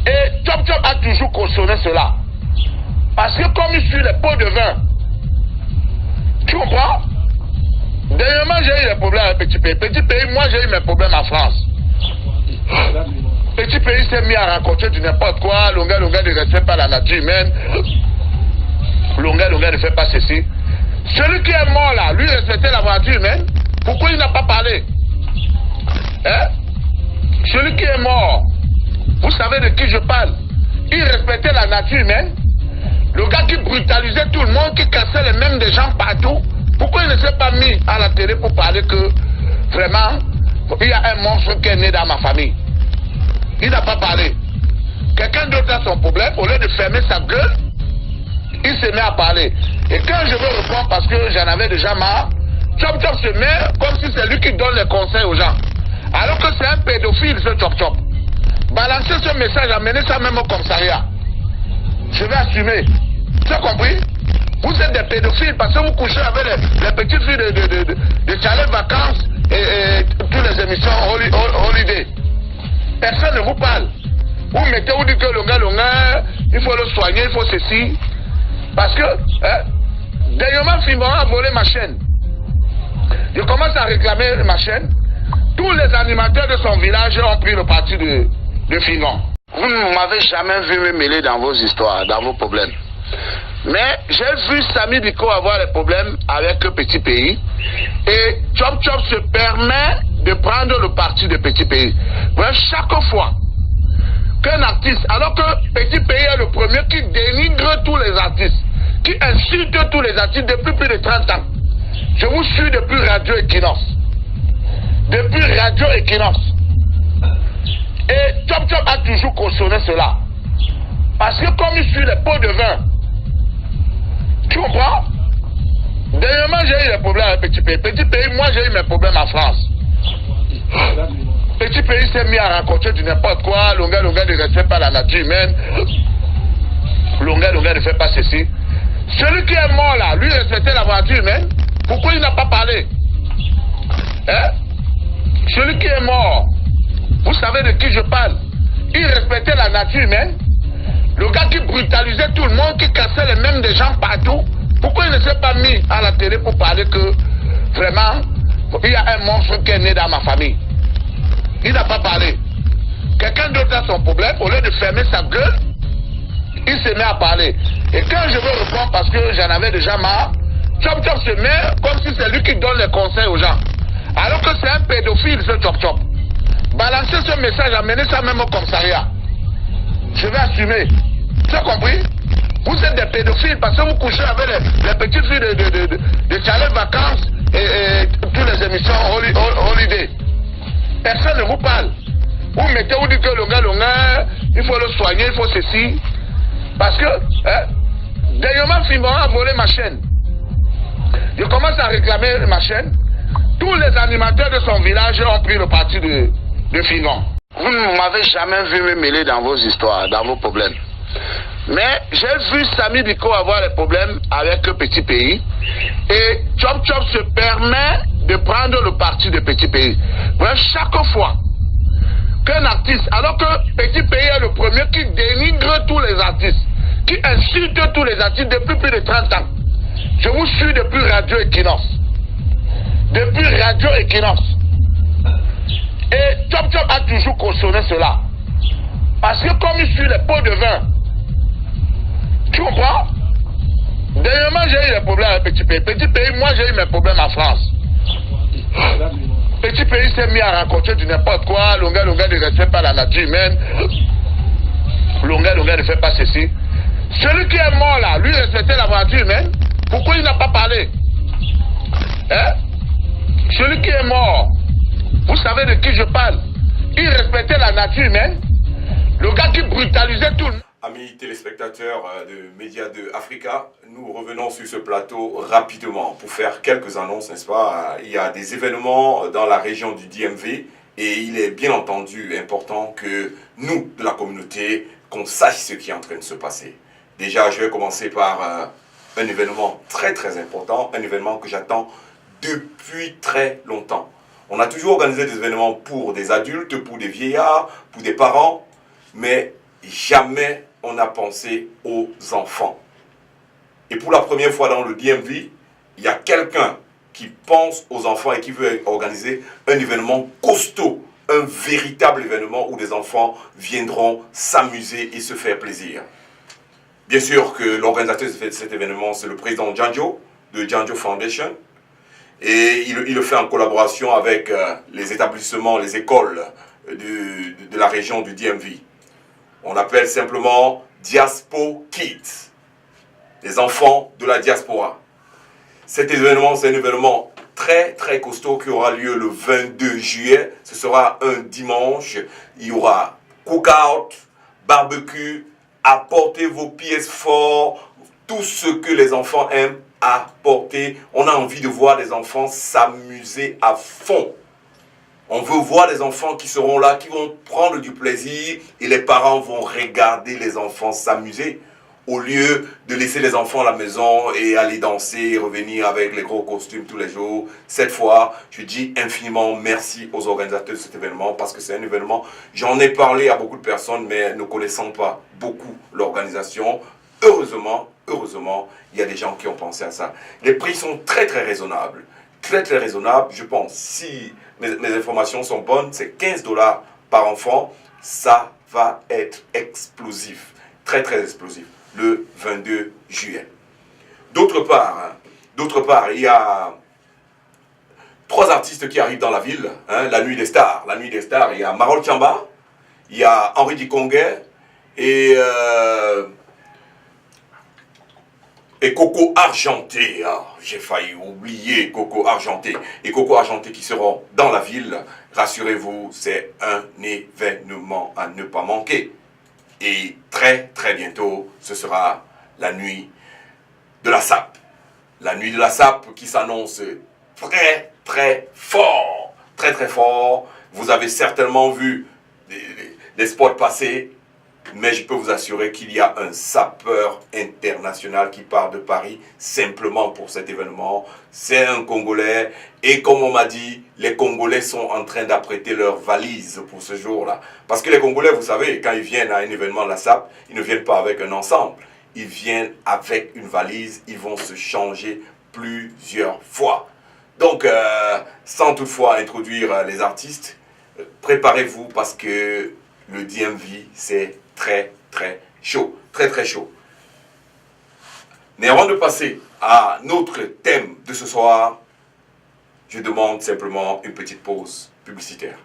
Et Chop Chop a toujours cautionné cela. Parce que comme il suit les pots de vin, tu comprends? Dernièrement, j'ai eu des problèmes avec Petit Pays. Petit Pays, moi j'ai eu mes problèmes en France. Petit Pays s'est mis à raconter du n'importe quoi. Longa ne respecte pas la nature humaine. Longa ne fait pas ceci. Celui qui est mort là, lui respectait la nature humaine. Pourquoi il n'a pas parlé? Hein? Celui qui est mort, vous savez de qui je parle? Il respectait la nature humaine. Le gars qui brutalisait tout le monde, qui cassait les mêmes des gens partout. Pourquoi il ne s'est pas mis à la télé pour parler que vraiment il y a un monstre qui est né dans ma famille? Il n'a pas parlé. Quelqu'un d'autre a son problème, au lieu de fermer sa gueule, il se met à parler. Et quand je veux répondre parce que j'en avais déjà marre, Chop Chop se met comme si c'est lui qui donne les conseils aux gens. Alors que c'est un pédophile ce Chop Chop. Balancer ce message, amener ça même au commissariat. Je vais assumer. Tu as compris? Vous êtes des pédophiles parce que vous couchez avec les petites filles de chalet vacances et toutes les émissions holiday. Personne ne vous parle. Vous mettez, vous dites que le gars, il faut le soigner, il faut ceci. Parce que, dernièrement, Fimbora a volé ma chaîne. Je commence à réclamer ma chaîne. Tous les animateurs de son village ont pris le parti de Fingon. Vous ne m'avez jamais vu me mêler dans vos histoires, dans vos problèmes. Mais j'ai vu Samy Biko avoir des problèmes avec Petit Pays. Et Chop Chop se permet de prendre le parti de Petit Pays. Mais chaque fois qu'un artiste, alors que Petit Pays est le premier qui dénigre tous les artistes, qui insulte tous les artistes depuis plus de 30 ans. Je vous suis depuis Radio Equinox. Depuis Radio Equinox. Et Chop Chop a toujours cautionné cela. Parce que comme il suit les pots de vin, tu comprends? Dernièrement, j'ai eu des problèmes avec Petit Pays. Petit Pays, moi j'ai eu mes problèmes en France. Petit Pays s'est mis à raconter du n'importe quoi. Longa ne respecte pas la nature humaine. Longa ne fait pas ceci. Celui qui est mort là, lui respectait la nature humaine. Pourquoi il n'a pas parlé? Hein? Celui qui est mort, vous savez de qui je parle? Il respectait la nature humaine. Le gars qui brutalisait tout le monde, qui cassait les mêmes des gens partout. Pourquoi il ne s'est pas mis à la télé pour parler que vraiment il y a un monstre qui est né dans ma famille? Il n'a pas parlé. Quelqu'un d'autre a son problème, au lieu de fermer sa gueule, il se met à parler. Et quand je veux répondre parce que j'en avais déjà marre, Chop Chop se met comme si c'est lui qui donne les conseils aux gens. Alors que c'est un pédophile ce Chop Chop. Balancer ce message, amener ça même au commissariat. Je vais assumer. Tu as compris? Vous êtes des pédophiles parce que vous couchez avec les petites filles de chalet vacances et toutes les émissions holiday. Personne ne vous parle. Vous mettez, vous dites que le gars, il faut le soigner, il faut ceci. Parce que, dernièrement, Fimbora a volé ma chaîne. Je commence à réclamer ma chaîne. Tous les animateurs de son village ont pris le parti de Fingon. Vous ne m'avez jamais vu me mêler dans vos histoires, dans vos problèmes. Mais j'ai vu Samy Biko avoir des problèmes avec Petit Pays. Et Chop Chop se permet de prendre le parti de Petit Pays. Mais chaque fois qu'un artiste, alors que Petit Pays est le premier qui dénigre tous les artistes, qui insulte tous les artistes depuis plus de 30 ans. Je vous suis depuis Radio Equinox. Depuis Radio Equinox. Et Chop Chop a toujours cautionné cela. Parce que comme il suit les pots de vin, tu comprends? Dernièrement, j'ai eu des problèmes avec Petit Pays. Petit Pays, moi j'ai eu mes problèmes en France. Petit Pays s'est mis à raconter du n'importe quoi. Longa ne respecte pas la nature humaine. Longa ne fait pas ceci. Celui qui est mort là, lui respectait la nature humaine. Pourquoi il n'a pas parlé? Hein? Celui qui est mort, vous savez de qui je parle? Il respectait la nature humaine. Le gars qui brutalisait tout le monde. Amis téléspectateurs de Média 2 Africa, nous revenons sur ce plateau rapidement pour faire quelques annonces, n'est-ce pas? Il y a des événements dans la région du DMV et il est bien entendu important que nous, de la communauté, qu'on sache ce qui est en train de se passer. Déjà, je vais commencer par un événement très très important, un événement que j'attends depuis très longtemps. On a toujours organisé des événements pour des adultes, pour des vieillards, pour des parents, mais jamais on n'a pensé aux enfants. Et pour la première fois dans le DMV, il y a quelqu'un qui pense aux enfants et qui veut organiser un événement costaud, un véritable événement où des enfants viendront s'amuser et se faire plaisir. Bien sûr que l'organisateur de cet événement, c'est le président Janjo, de Janjo Foundation, et il le fait en collaboration avec les établissements, les écoles de la région du DMV. On appelle simplement Diaspo Kids, les enfants de la diaspora. Cet événement, c'est un événement très très costaud qui aura lieu le 22 juillet. Ce sera un dimanche. Il y aura cookout, barbecue, apportez vos pièces fortes, tout ce que les enfants aiment apporter. On a envie de voir des enfants s'amuser à fond. On veut voir des enfants qui seront là, qui vont prendre du plaisir et les parents vont regarder les enfants s'amuser au lieu de laisser les enfants à la maison et aller danser et revenir avec les gros costumes tous les jours. Cette fois, je dis infiniment merci aux organisateurs de cet événement parce que c'est un événement, j'en ai parlé à beaucoup de personnes mais ne connaissant pas beaucoup l'organisation. Heureusement, il y a des gens qui ont pensé à ça. Les prix sont très très raisonnables. Très très raisonnables, je pense. Si mes informations sont bonnes, c'est 15 $ par enfant. Ça va être explosif. Très très explosif. Le 22 juillet. D'autre part, il y a 3 artistes qui arrivent dans la ville. La Nuit des Stars. La Nuit des Stars, il y a Marol Chamba, il y a Henri Dikongué et Coco Argenté. J'ai failli oublier Coco Argenté. Et Coco Argenté qui seront dans la ville. Rassurez-vous, c'est un événement à ne pas manquer. Et très très bientôt, ce sera la nuit de la SAP. La nuit de la SAP qui s'annonce très très fort. Très très fort. Vous avez certainement vu des spots passer. Mais je peux vous assurer qu'il y a un sapeur international qui part de Paris simplement pour cet événement. C'est un Congolais. Et comme on m'a dit, les Congolais sont en train d'apprêter leurs valises pour ce jour-là. Parce que les Congolais, vous savez, quand ils viennent à un événement de la SAP, ils ne viennent pas avec un ensemble. Ils viennent avec une valise. Ils vont se changer plusieurs fois. Donc, sans toutefois introduire les artistes, préparez-vous parce que le DMV, c'est très très chaud, très très chaud. Mais avant de passer à notre thème de ce soir, je demande simplement une petite pause publicitaire.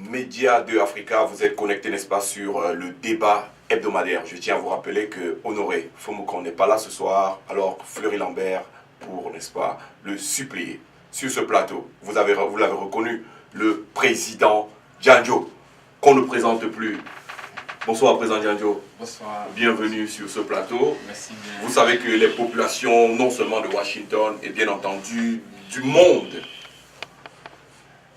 Média 2 Africa, vous êtes connectés, n'est-ce pas, sur le débat hebdomadaire. Je tiens à vous rappeler que Honoré Fomukon n'est pas là ce soir, alors Fleury Lambert pour, n'est-ce pas, le suppléer. Sur ce plateau, vous l'avez reconnu, le président Djanjo, qu'on ne présente plus. Bonsoir, président Djanjo. Bonsoir. Bienvenue sur ce plateau. Merci bien. Vous savez que les populations, non seulement de Washington, et bien entendu du monde,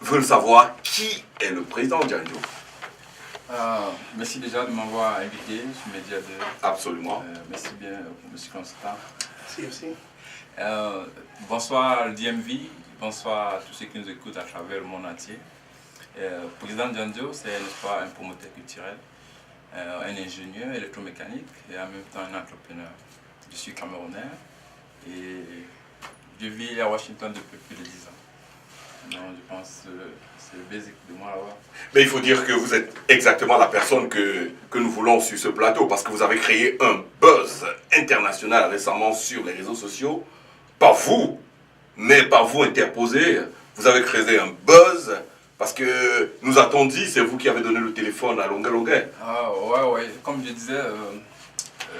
veulent savoir qui est le président Djanjo. Merci déjà de m'avoir invité sur Média 2. Absolument. Merci bien, M. Constant. Merci. Bonsoir DMV, bonsoir à tous ceux qui nous écoutent à travers le monde entier. Président Djanjo, c'est n'est-ce pas, un promoteur culturel, un ingénieur électromécanique et en même temps un entrepreneur. Je suis camerounais et je vis à Washington depuis plus de 10 ans. Donc je pense que c'est le basic de moi là-bas. Mais il faut dire que vous êtes exactement la personne que nous voulons sur ce plateau parce que vous avez créé un buzz international récemment sur les réseaux sociaux. Pas vous, mais par vous interposé. Vous avez créé un buzz parce que nous a-t-on dit, c'est vous qui avez donné le téléphone à Longuet Longuet. Ah ouais. Comme je disais,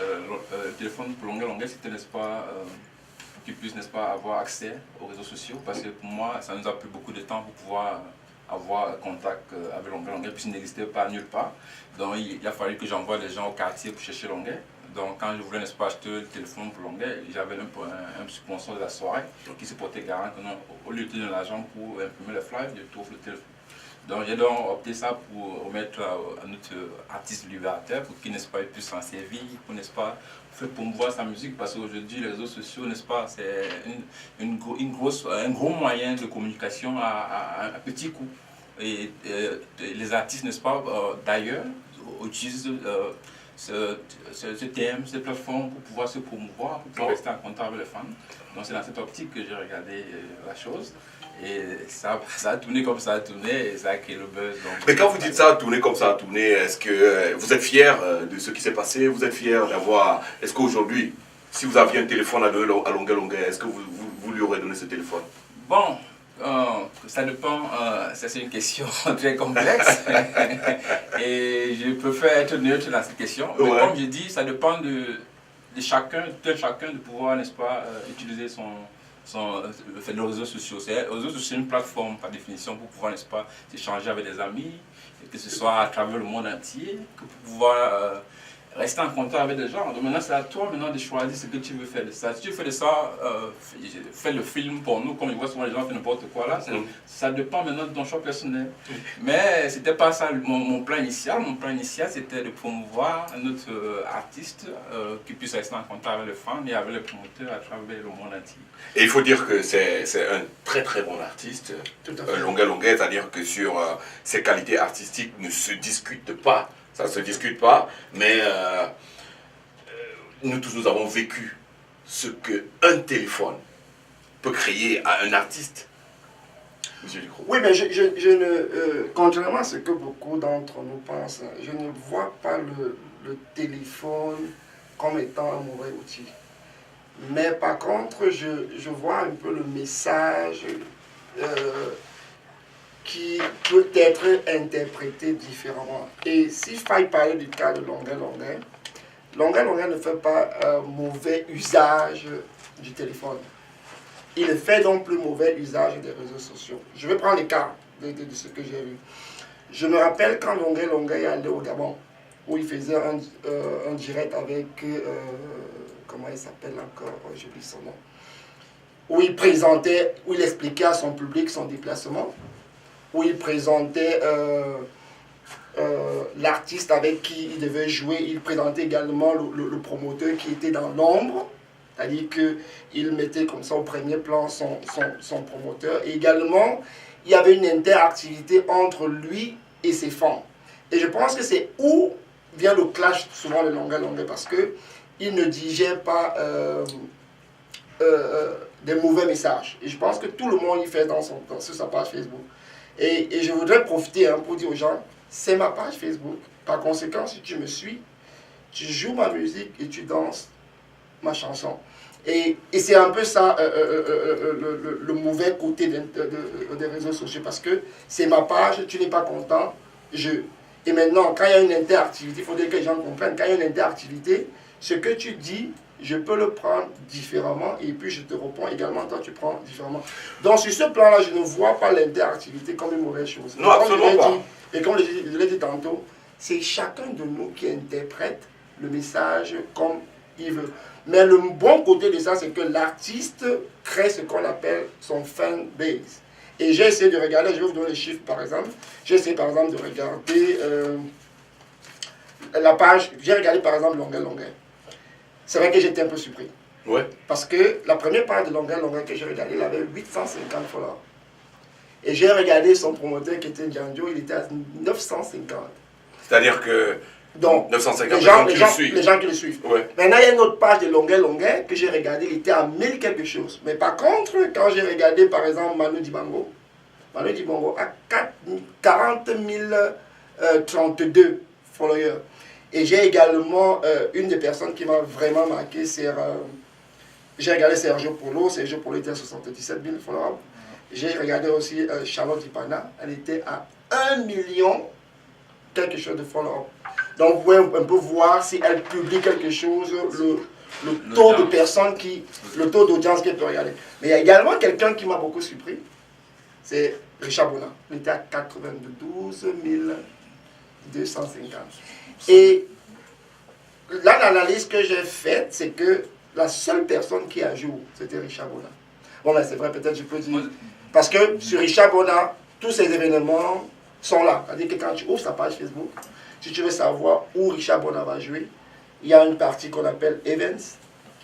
le téléphone pour Longuet Longuet, c'était, n'est-ce pas, pour qu'il puisse, n'est-ce pas, avoir accès aux réseaux sociaux. Parce que pour moi, ça nous a pris beaucoup de temps pour pouvoir avoir contact avec Longuet Longuet, puisqu'il n'existait pas nulle part. Donc il a fallu que j'envoie des gens au quartier pour chercher Longuet. Donc quand je voulais, n'est-ce pas, acheter le téléphone pour Longuet, j'avais un sponsor de la soirée qui se portait garant que non, au lieu de donner l'argent pour imprimer les flyers, je trouve le téléphone. Donc j'ai donc opté ça pour remettre à notre artiste libérateur pour qu'il, n'est-ce pas, puisse s'en servir, pour, n'est-ce pas, faire promouvoir sa musique, parce qu'aujourd'hui les réseaux sociaux, n'est-ce pas, c'est un gros moyen de communication à un petit coût. Et les artistes, n'est-ce pas, d'ailleurs, utilisent ce thème, ces plateformes pour pouvoir se promouvoir, pour pouvoir rester en contact avec les fans. Donc c'est dans cette optique que j'ai regardé la chose. Et ça a tourné comme ça a tourné et ça a créé le buzz. Donc, mais quand vous dites ça a tourné comme ça a tourné, est-ce que vous êtes fier de ce qui s'est passé? Vous êtes fier d'avoir... Est-ce qu'aujourd'hui, si vous aviez un téléphone à Longuet Longuet, est-ce que vous lui aurez donné ce téléphone? Bon, ça dépend, ça c'est une question très complexe et je préfère être neutre dans cette question. Mais comme je dis, ça dépend de chacun, de pouvoir, n'est-ce pas, utiliser les réseaux sociaux. Les réseaux sociaux, c'est une plateforme par définition pour pouvoir, n'est-ce pas, échanger avec des amis, et que ce soit à travers le monde entier, que pour pouvoir rester en contact avec des gens. Donc maintenant, c'est à toi maintenant de choisir ce que tu veux faire de ça. Si tu fais de ça, fais le film pour nous, comme je vois souvent les gens faire n'importe quoi là. Ça dépend maintenant de ton choix personnel. Mais c'était pas ça mon plan initial. Mon plan initial, c'était de promouvoir notre artiste qui puisse rester en contact avec les fans et avec les promoteurs à travers le monde entier. Et il faut dire que c'est un très très bon artiste, Longuet Longuet, c'est-à-dire que sur ses qualités artistiques ne se discutent pas. Ça ne se discute pas, mais nous tous nous avons vécu ce qu'un téléphone peut créer à un artiste. Monsieur Ducrot. Oui, mais contrairement à ce que beaucoup d'entre nous pensent, je ne vois pas le téléphone comme étant un mauvais outil. Mais par contre, je vois un peu le message qui peut être interprété différemment. Et s'il faille parler du cas de Longuet Longuet, Longuet Longuet ne fait pas mauvais usage du téléphone. Il ne fait donc plus mauvais usage des réseaux sociaux. Je vais prendre les cas de ce que j'ai vu. Je me rappelle quand Longuet Longuet est allé au Gabon, où il faisait un direct avec, comment il s'appelle encore, j'oublie son nom, où il présentait, où il expliquait à son public son déplacement, où il présentait l'artiste avec qui il devait jouer. Il présentait également le promoteur qui était dans l'ombre, c'est-à-dire qu'il mettait comme ça au premier plan son promoteur. Et également, il y avait une interactivité entre lui et ses fans. Et je pense que c'est où vient le clash souvent de Longuet Longuet, parce qu'il ne digère pas des mauvais messages. Et je pense que tout le monde y fait sur sa page Facebook. Et je voudrais profiter pour dire aux gens, c'est ma page Facebook. Par conséquent, si tu me suis, tu joues ma musique et tu danses ma chanson. Et c'est un peu ça le mauvais côté des réseaux sociaux, parce que c'est ma page, tu n'es pas content, Et maintenant, quand il y a une interactivité, il faudrait que les gens comprennent, quand il y a une interactivité, ce que tu dis je peux le prendre différemment et puis je te réponds également, toi tu prends différemment. Donc sur ce plan-là, je ne vois pas l'interactivité comme une mauvaise chose. Non, absolument pas. Et comme je l'ai dit tantôt, c'est chacun de nous qui interprète le message comme il veut. Mais le bon côté de ça, c'est que l'artiste crée ce qu'on appelle son fan base. Et j'ai essayé de regarder, je vais vous donner les chiffres par exemple. J'ai essayé par exemple de regarder la page, j'ai regardé par exemple Longuet. C'est vrai que j'étais un peu surpris. Ouais. Parce que la première page de Longuet que j'ai regardée, il avait 850 followers. Et j'ai regardé son promoteur qui était Djanjo, il était à 950. C'est-à-dire que donc, 950 les gens qui le suivent. Ouais. Maintenant, il y a une autre page de Longuet que j'ai regardé, il était à 1000 quelque chose. Mais par contre, quand j'ai regardé par exemple Manu Dibango a 40 032 followers. Et j'ai également une des personnes qui m'a vraiment marqué, c'est j'ai regardé Sergio Polo était à 77 000 followers. J'ai regardé aussi Charlotte Ipana, elle était à 1 million quelque chose de followers. Donc vous pouvez un peu voir si elle publie quelque chose, le taux de personnes le taux d'audience qu'elle peut regarder. Mais il y a également quelqu'un qui m'a beaucoup surpris, c'est Richard Bona. Il était à 92 250. Et là, l'analyse que j'ai faite, c'est que la seule personne qui a joué, c'était Richard Bona. Bon, mais c'est vrai, peut-être je peux dire. Parce que sur Richard Bona, tous ces événements sont là. C'est-à-dire que quand tu ouvres sa page Facebook, si tu veux savoir où Richard Bona va jouer, il y a une partie qu'on appelle Events.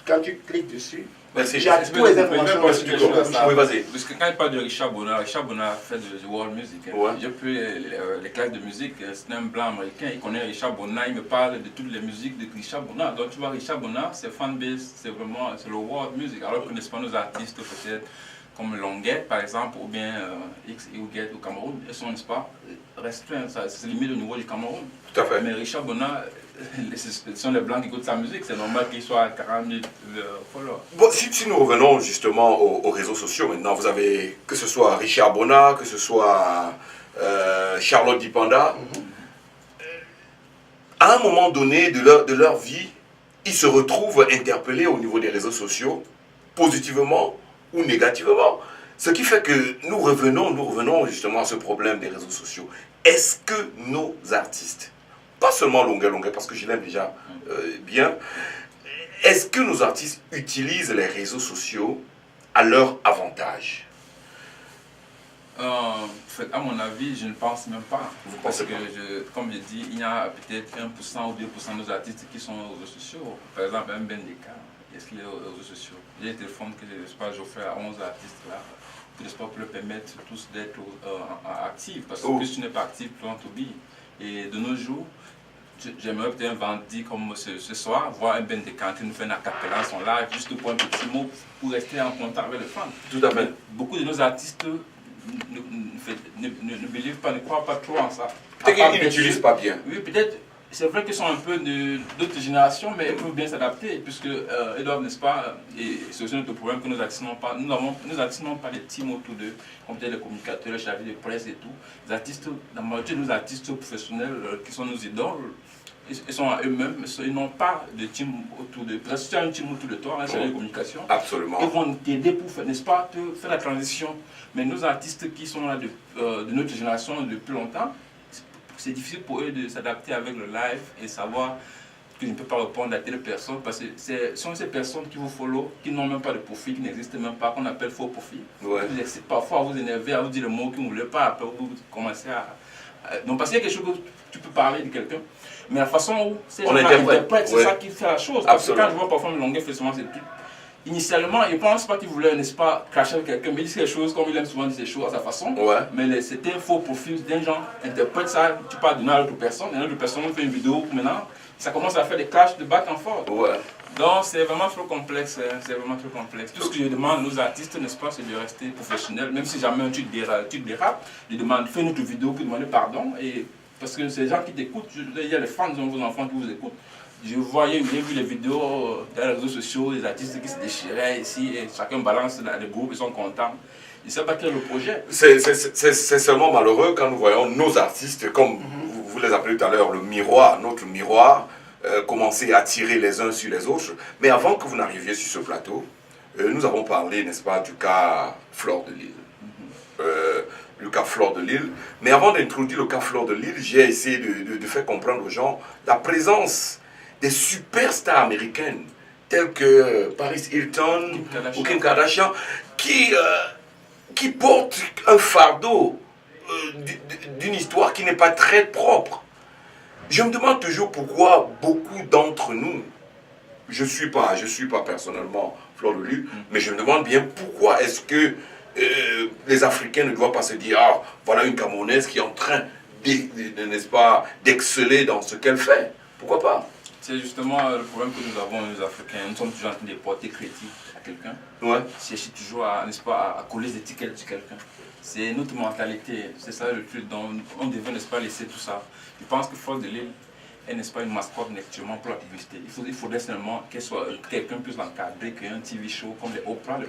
Quand tu cliques dessus, j'ai tous les informations. Oui, vas-y. Parce que quand il parle de Richard Bona fait de world music. Ouais. J'ai pris les classes de musique, c'est un blanc américain, il connaît Richard Bona, il me parle de toutes les musiques de Richard Bona. Donc tu vois, Richard Bona, c'est fanbase, c'est vraiment le world music. Alors que n'est-ce pas nos artistes peut-être comme Longuet par exemple, ou bien X et Ouguet au Cameroun, ils sont, n'est-ce pas, restreints, c'est limite au niveau du Cameroun. Tout à fait. Mais Richard Bona, ce sont les blancs qui écoutent sa musique, c'est normal qu'il soit à 40 000 followers. Bon, si nous revenons justement aux réseaux sociaux maintenant, vous avez que ce soit Richard Bona, que ce soit Charlotte Dipanda, à un moment donné de leur vie, ils se retrouvent interpellés au niveau des réseaux sociaux, positivement ou négativement. Ce qui fait que nous revenons justement à ce problème des réseaux sociaux. Est-ce que nos artistes, pas seulement Longuet, parce que je l'aime déjà bien, est-ce que nos artistes utilisent les réseaux sociaux à leur avantage? À mon avis, je ne pense même pas. Parce que, comme je dis, il y a peut-être 1% ou 2% de nos artistes qui sont aux réseaux sociaux. Par exemple, un Bendeka, est-ce qu'il est aux réseaux sociaux? J'ai des téléphones que j'offre à 11 artistes là, que le sport peut leur permettre tous d'être actifs. Parce que si tu n'es pas actif, tu vas t'oublier. Et de nos jours, j'aimerais peut-être inventer comme ce soir, voir un Bendeka qui nous fait un acapella son live, juste pour un petit mot, pour rester en contact avec les fans. Tout à fait. Beaucoup de nos artistes ne believent pas, ne croient pas trop en ça. Peut-être qu'ils n'utilisent pas bien. Oui, peut-être. C'est vrai qu'ils sont un peu d'autres générations, mais ils peuvent bien s'adapter, puisqu'ils doivent, n'est-ce pas, et c'est aussi notre problème que nos artistes n'ont pas. Nos artistes n'ont pas de team autour d'eux, comme peut-être les communicateurs, les chargés de presse et tout. Les artistes, la majorité de nos artistes professionnels qui sont nos idoles, ils sont à eux-mêmes, ils n'ont pas de team autour d'eux. Parce que si tu as un team autour de toi, un chargé de communication, absolument, ils vont t'aider pour, n'est-ce pas, te faire la transition. Mais nos artistes qui sont là de notre génération depuis longtemps, c'est difficile pour eux de s'adapter avec le live et savoir que je ne peux pas répondre à telle personne parce que ce sont ces personnes qui vous follow, qui n'ont même pas de profil, qui n'existent même pas, qu'on appelle faux profil. Ouais. Vous essayez parfois à vous énerver, à vous dire le mot que vous ne voulez pas, après vous commencez à... Donc parce qu'il y a quelque chose que tu peux parler de quelqu'un, mais la façon où ces gens interprètent, c'est ça qui fait la chose. Parce que quand je vois parfois Longuet fait souvent ces trucs, initialement, je ne pense pas qu'il voulait, n'est-ce pas, cracher avec quelqu'un, mais il dit quelque chose comme il aime souvent dire ces choses à sa façon. Ouais. Mais c'était un faux profil d'un genre interprète ça, tu parles d'une autre personne, et l'autre personne fait une vidéo maintenant, ça commence à faire des clashs de back and forth. Ouais. Donc c'est vraiment trop complexe, c'est vraiment trop complexe. Tout ce que je demande aux artistes, n'est-ce pas, c'est de rester professionnels, même si jamais tu dérapes, je demande, fais une autre vidéo, qui demande pardon, et parce que c'est les gens qui t'écoutent, il y a les fans de vos enfants qui vous écoutent. J'ai vu les vidéos dans les réseaux sociaux, les artistes qui se déchiraient ici, et chacun balance dans les groupes, ils sont contents. Ils ne savent pas quel est le projet. C'est seulement malheureux quand nous voyons nos artistes, comme vous les appelez tout à l'heure, le miroir, notre miroir, commencé à tirer les uns sur les autres. Mais avant que vous n'arriviez sur ce plateau, nous avons parlé, n'est-ce pas, du cas Fleur de Lille. Le cas Fleur de Lille. Mais avant d'introduire le cas Fleur de Lille, j'ai essayé de faire comprendre aux gens la présence des superstars américaines telles que Paris Hilton ou Kim Kardashian qui portent un fardeau d'une histoire qui n'est pas très propre. Je me demande toujours pourquoi beaucoup d'entre nous, je suis pas personnellement Fleur de Lille, mais je me demande bien pourquoi est-ce que les Africains ne doivent pas se dire, ah, voilà une Camerounaise qui est en train, n'est-ce pas, d'exceller dans ce qu'elle fait. Pourquoi pas? C'est justement le problème que nous avons, les Africains. Nous sommes toujours en train de porter critique à quelqu'un. Ouais. Chercher toujours à, n'est-ce pas, à coller des étiquettes sur quelqu'un. C'est notre mentalité. C'est ça le truc dont on devait, n'est-ce pas, laisser tout ça. Je pense que Fleur de Lille est, n'est-ce pas, une mascotte actuellement pour la publicité. Il faudrait seulement qu'elle soit quelqu'un plus encadré qu'un TV show comme les Oprah. Les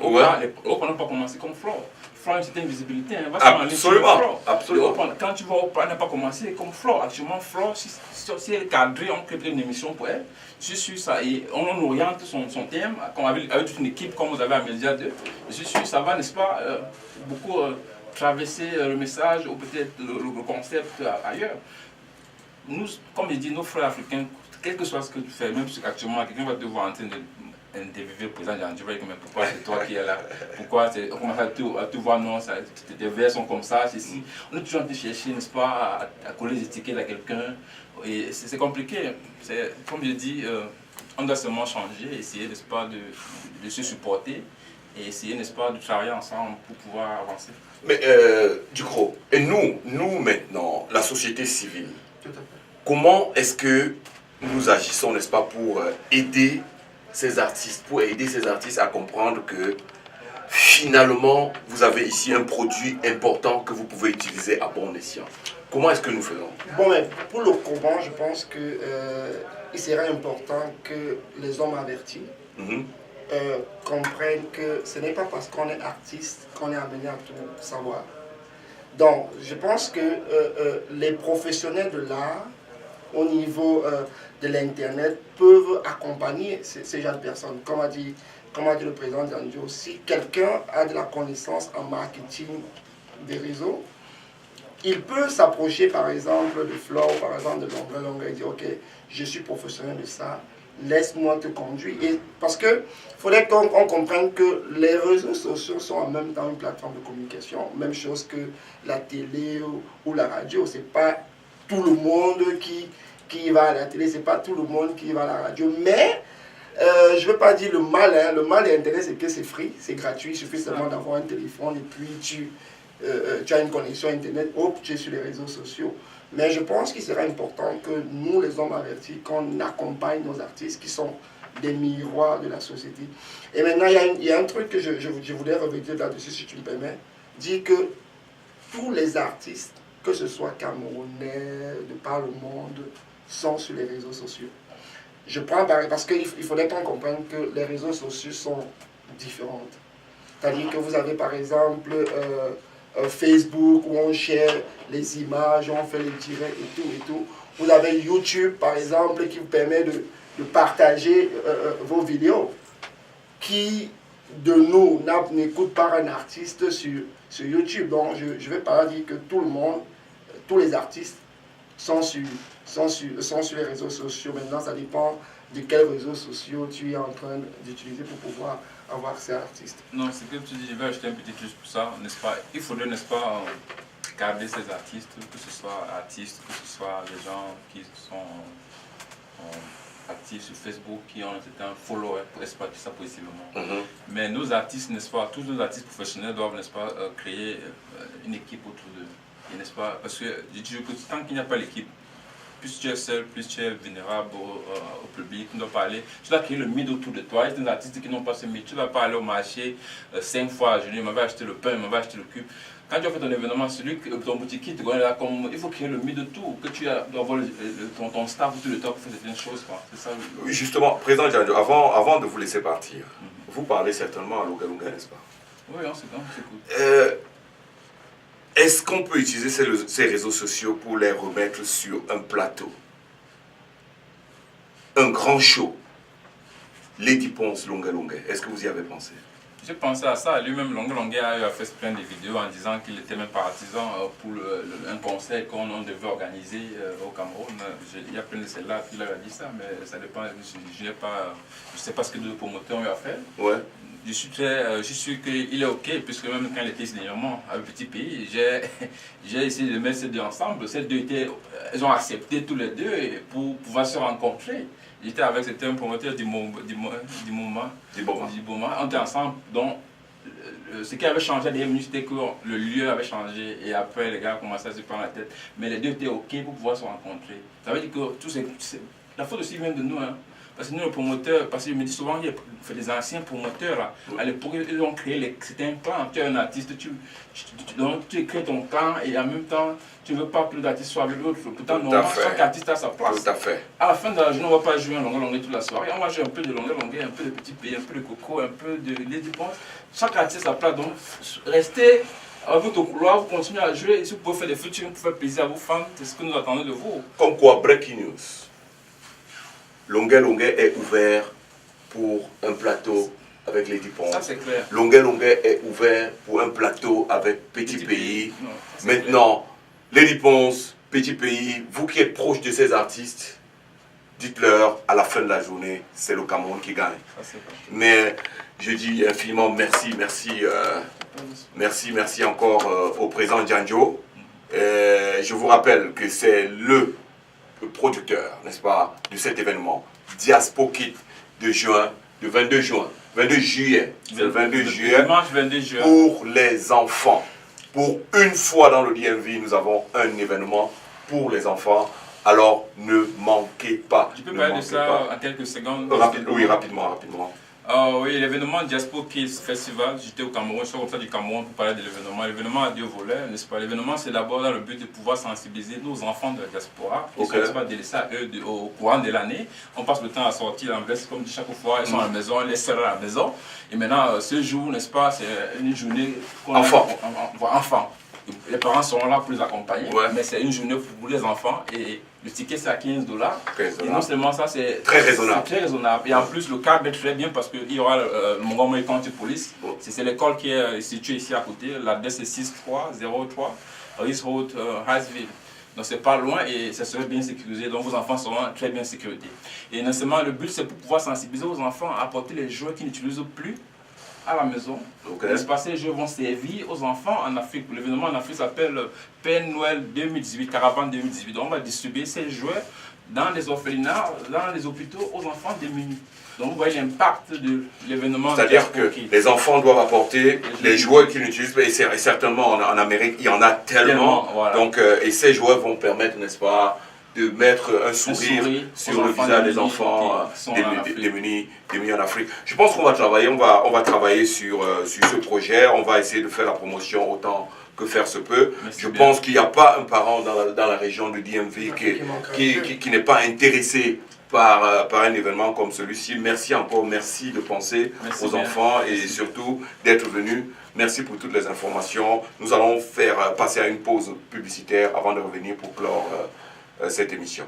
Oprah n'ont pas commencé comme Fleur. Fleur, c'était une visibilité. Hein. Absolument. Absolument. Quand tu vois Oprah, elle n'a pas commencé comme Fleur. Actuellement, Fleur, si elle est cadrée, on crée une émission pour elle. Je suis sûr ça. Et on oriente son thème, comme avec toute une équipe comme vous avez à Média 2. Je suis sûr ça va, n'est-ce pas, beaucoup traverser le message ou peut-être le concept ailleurs. Nous, comme je dis, nos frères africains, quel que soit ce que tu fais, même si actuellement quelqu'un va te voir en train d'interviewer le président Jean Duvalier, mais pourquoi c'est toi qui es là? Pourquoi on commence à te voir, non, tes vers sont comme ça, ceci. On est toujours en train de chercher, n'est-ce pas, à coller des étiquettes à quelqu'un. Et c'est compliqué. Comme je dis, on doit seulement changer, essayer, n'est-ce pas, de se supporter et essayer, n'est-ce pas, de travailler ensemble pour pouvoir avancer. Mais, Ducrot, et nous maintenant, la société civile, comment est-ce que nous agissons, n'est-ce pas, pour aider ces artistes, à comprendre que finalement, vous avez ici un produit important que vous pouvez utiliser à bon escient? Comment est-ce que nous faisons? Bon, mais pour le comment, je pense que il serait important que les hommes avertis comprennent que ce n'est pas parce qu'on est artiste qu'on est amené à tout savoir. Donc, je pense que les professionnels de l'art, au niveau de l'Internet, peuvent accompagner ces jeunes personnes. Comme a dit le président Zanjo, si quelqu'un a de la connaissance en marketing des réseaux, il peut s'approcher par exemple de Fleur, par exemple de Longueur et dire, ok, je suis professionnel de ça, laisse-moi te conduire. Et parce qu'il faudrait qu'on comprenne que les réseaux sociaux sont en même temps une plateforme de communication, même chose que la télé ou la radio. C'est pas tout le monde qui va à la télé, c'est pas tout le monde qui va à la radio. Mais je ne veux pas dire le mal. Hein. Le mal d'Internet, c'est que c'est free, c'est gratuit. Il suffit seulement d'avoir un téléphone et puis tu as une connexion Internet, hop, tu es sur les réseaux sociaux. Mais je pense qu'il serait important que nous, les hommes avertis, qu'on accompagne nos artistes qui sont des miroirs de la société. Et maintenant, il y a un truc que je voulais revenir là-dessus, si tu me permets. Dire que tous les artistes, que ce soit camerounais, de par le monde, sont sur les réseaux sociaux. Je prends parce qu'il faudrait qu'on comprenne que les réseaux sociaux sont différents. C'est-à-dire que vous avez par exemple Facebook où on share les images, on fait les directs et tout. Vous avez YouTube par exemple qui vous permet de partager vos vidéos. Qui de nous n'écoute pas un artiste sur YouTube? Donc je ne vais pas dire que tout le monde, tous les artistes sont sur les réseaux sociaux. Maintenant, ça dépend de quels réseaux sociaux tu es en train d'utiliser pour pouvoir avoir ces artistes. Non, c'est que tu dis, je vais ajouter un petit plus pour ça, n'est-ce pas? Il faudrait, n'est-ce pas, garder ces artistes, que ce soit artistes, que ce soit les gens qui sont actifs sur Facebook, qui ont un follower pour exploiter ça positivement. Mais nos artistes, n'est-ce pas, tous nos artistes professionnels doivent, n'est-ce pas, créer une équipe autour d'eux. N'est-ce pas? Parce que je dis que tant qu'il n'y a pas l'équipe, plus tu es seul, plus tu es vulnérable au public, tu dois pas aller. Tu dois créer le mythe autour de toi. Il y a des artistes qui n'ont pas ce mythe. Tu ne vas pas aller au marché 5 fois à journée, il m'avait acheté le pain, il m'avait acheté le cube. Quand tu as fait ton événement, celui que ton boutique te connaît là, comme il faut créer le mythe de tout, que tu dois avoir ton staff autour de toi pour faire certaines choses. C'est ça. Oui, justement, Président Djadjo, avant de vous laisser partir, vous parlez certainement à Lunga, n'est-ce pas? Oui, on s'écoute. Est-ce qu'on peut utiliser ces réseaux sociaux pour les remettre sur un plateau? un grand show. Lady Ponce, Longue Longue. Est-ce que vous y avez pensé? J'ai pensé à ça. Lui-même, Longue Longue a fait plein de vidéos en disant qu'il était même partisan pour un concert qu'on devait organiser au Cameroun. Il y a plein de celles-là qui l'avaient dit ça, mais ça dépend. Je ne sais pas ce que le promoteur a fait. Ouais. Je suis sûr qu'il est OK, puisque même quand il était dernièrement à un petit pays, j'ai essayé de mettre ces deux ensemble. Ces deux ils ont accepté tous les deux pour pouvoir se rencontrer. J'étais avec, c'était un promoteur du moment. On était ensemble, donc ce qui avait changé à des minutes, c'était que le lieu avait changé et après les gars commençaient à se prendre la tête. Mais les deux étaient OK pour pouvoir se rencontrer. Ça veut dire que la faute aussi vient de nous. Hein. Parce que nous, les promoteurs, parce que je me dis souvent, il y a des anciens promoteurs, là, à l'époque, ils ont créé, c'était un clan, tu es un artiste, tu crées ton clan et en même temps, tu ne veux pas que l'artiste soit avec l'autre. Pourtant, chaque artiste a sa place. Tout à fait. À la fin de la journée, on ne va pas jouer un Longue Longue toute la soirée, on va jouer un peu de Longue Longue, un peu de Petit Pays, un peu de Coco, un peu de Lady Ponce. Chaque artiste a sa place, donc restez à votre couloir, vous continuez à jouer, et si vous pouvez faire des featuring pour faire plaisir à vos fans, c'est ce que nous attendons de vous. Comme quoi, breaking news. Longue Longue est ouvert pour un plateau avec Lady Ponce. Ça, c'est clair. Longue Longue est ouvert pour un plateau avec Petit Pays. Non, maintenant, Lady Ponce, Petit Pays, vous qui êtes proche de ces artistes, dites-leur à la fin de la journée, c'est le Cameroun qui gagne. Ça, mais je dis infiniment merci encore au président Djanjo. Je vous rappelle que c'est le producteur, n'est-ce pas, de cet événement, Diaspo Kid de juin, de 22 juillet, c'est le 22 juillet, dimanche 22 juillet, pour les enfants. Pour une fois dans le DMV, nous avons un événement pour les enfants, alors ne manquez pas. Tu peux parler de ça en quelques secondes? Oui, rapidement. Oui, l'événement Diaspo Kids Festival, j'étais au Cameroun, je suis comme ça du Cameroun pour parler de l'événement. L'événement a deux volets, n'est-ce pas? L'événement, c'est d'abord dans le but de pouvoir sensibiliser nos enfants de la diaspora, qui ne sont pas délaissés à eux au courant de l'année. On passe le temps à sortir en veste, comme dit chaque fois, ils sont à la maison, on les serre à la maison. Et maintenant, ce jour, n'est-ce pas, c'est une journée enfant. Les parents seront là pour les accompagner, mais c'est une journée pour les enfants et le ticket c'est à $15. Et non seulement ça, c'est très raisonnable. Et en plus, le cadre est très bien parce qu'il y aura le Montgomery County Police. C'est l'école qui est située ici à côté. L'adresse est 6303 Reese Road, Hartsville. Donc c'est pas loin et ça serait bien sécurisé, donc vos enfants seront très bien en sécurité. Et non seulement le but c'est pour pouvoir sensibiliser vos enfants à apporter les jouets qu'ils n'utilisent plus à la maison. Ces jeux vont servir aux enfants en Afrique. L'événement en Afrique s'appelle Père Noël 2018, Caravane 2018. Donc on va distribuer ces jouets dans les orphelinats, dans les hôpitaux aux enfants démunis. Donc vous voyez l'impact de l'événement. C'est-à-dire que les enfants doivent apporter les jouets qu'ils n'utilisent pas. Et certainement en Amérique, il y en a tellement. Voilà. Donc, et ces jouets vont permettre, n'est-ce pas, de mettre un sourire sur le visage des enfants démunis en Afrique. Je pense qu'on va travailler, on va travailler sur ce projet, on va essayer de faire la promotion autant que faire se peut. Je pense qu'il n'y a pas un parent dans la région de DMV qui n'est pas intéressé par un événement comme celui-ci. Merci encore, merci de penser aux enfants et surtout d'être venu. Merci pour toutes les informations. Nous allons faire passer à une pause publicitaire avant de revenir pour clore cette émission.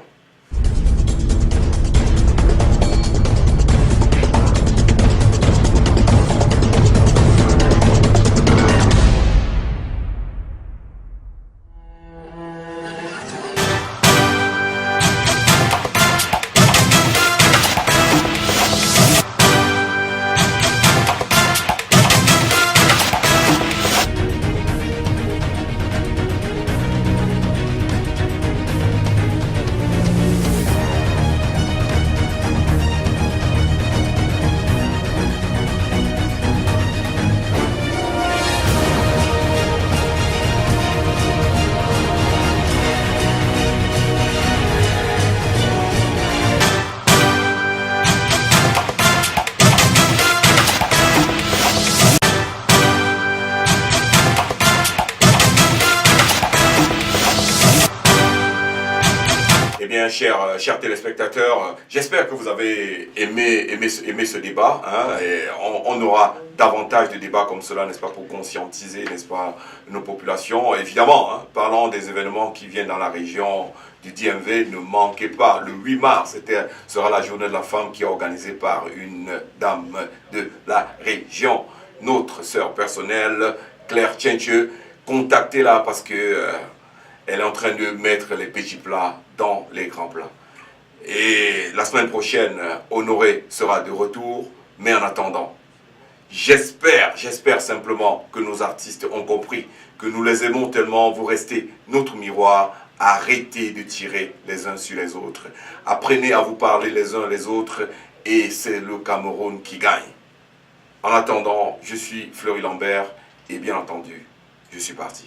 Chers téléspectateurs, j'espère que vous avez aimé ce débat. Hein, et on aura davantage de débats comme cela, n'est-ce pas, pour conscientiser, n'est-ce pas, nos populations. Évidemment, hein, parlant des événements qui viennent dans la région du DMV, ne manquez pas, le 8 mars, sera la journée de la femme qui est organisée par une dame de la région, notre sœur personnelle, Claire Tchenche. Contactez-la parce que elle est en train de mettre les petits plats dans les grands plats. Et la semaine prochaine, Honoré sera de retour, mais en attendant, j'espère simplement que nos artistes ont compris que nous les aimons tellement, vous restez notre miroir. Arrêtez de tirer les uns sur les autres. Apprenez à vous parler les uns les autres et c'est le Cameroun qui gagne. En attendant, je suis Fleury Lambert et bien entendu, je suis parti.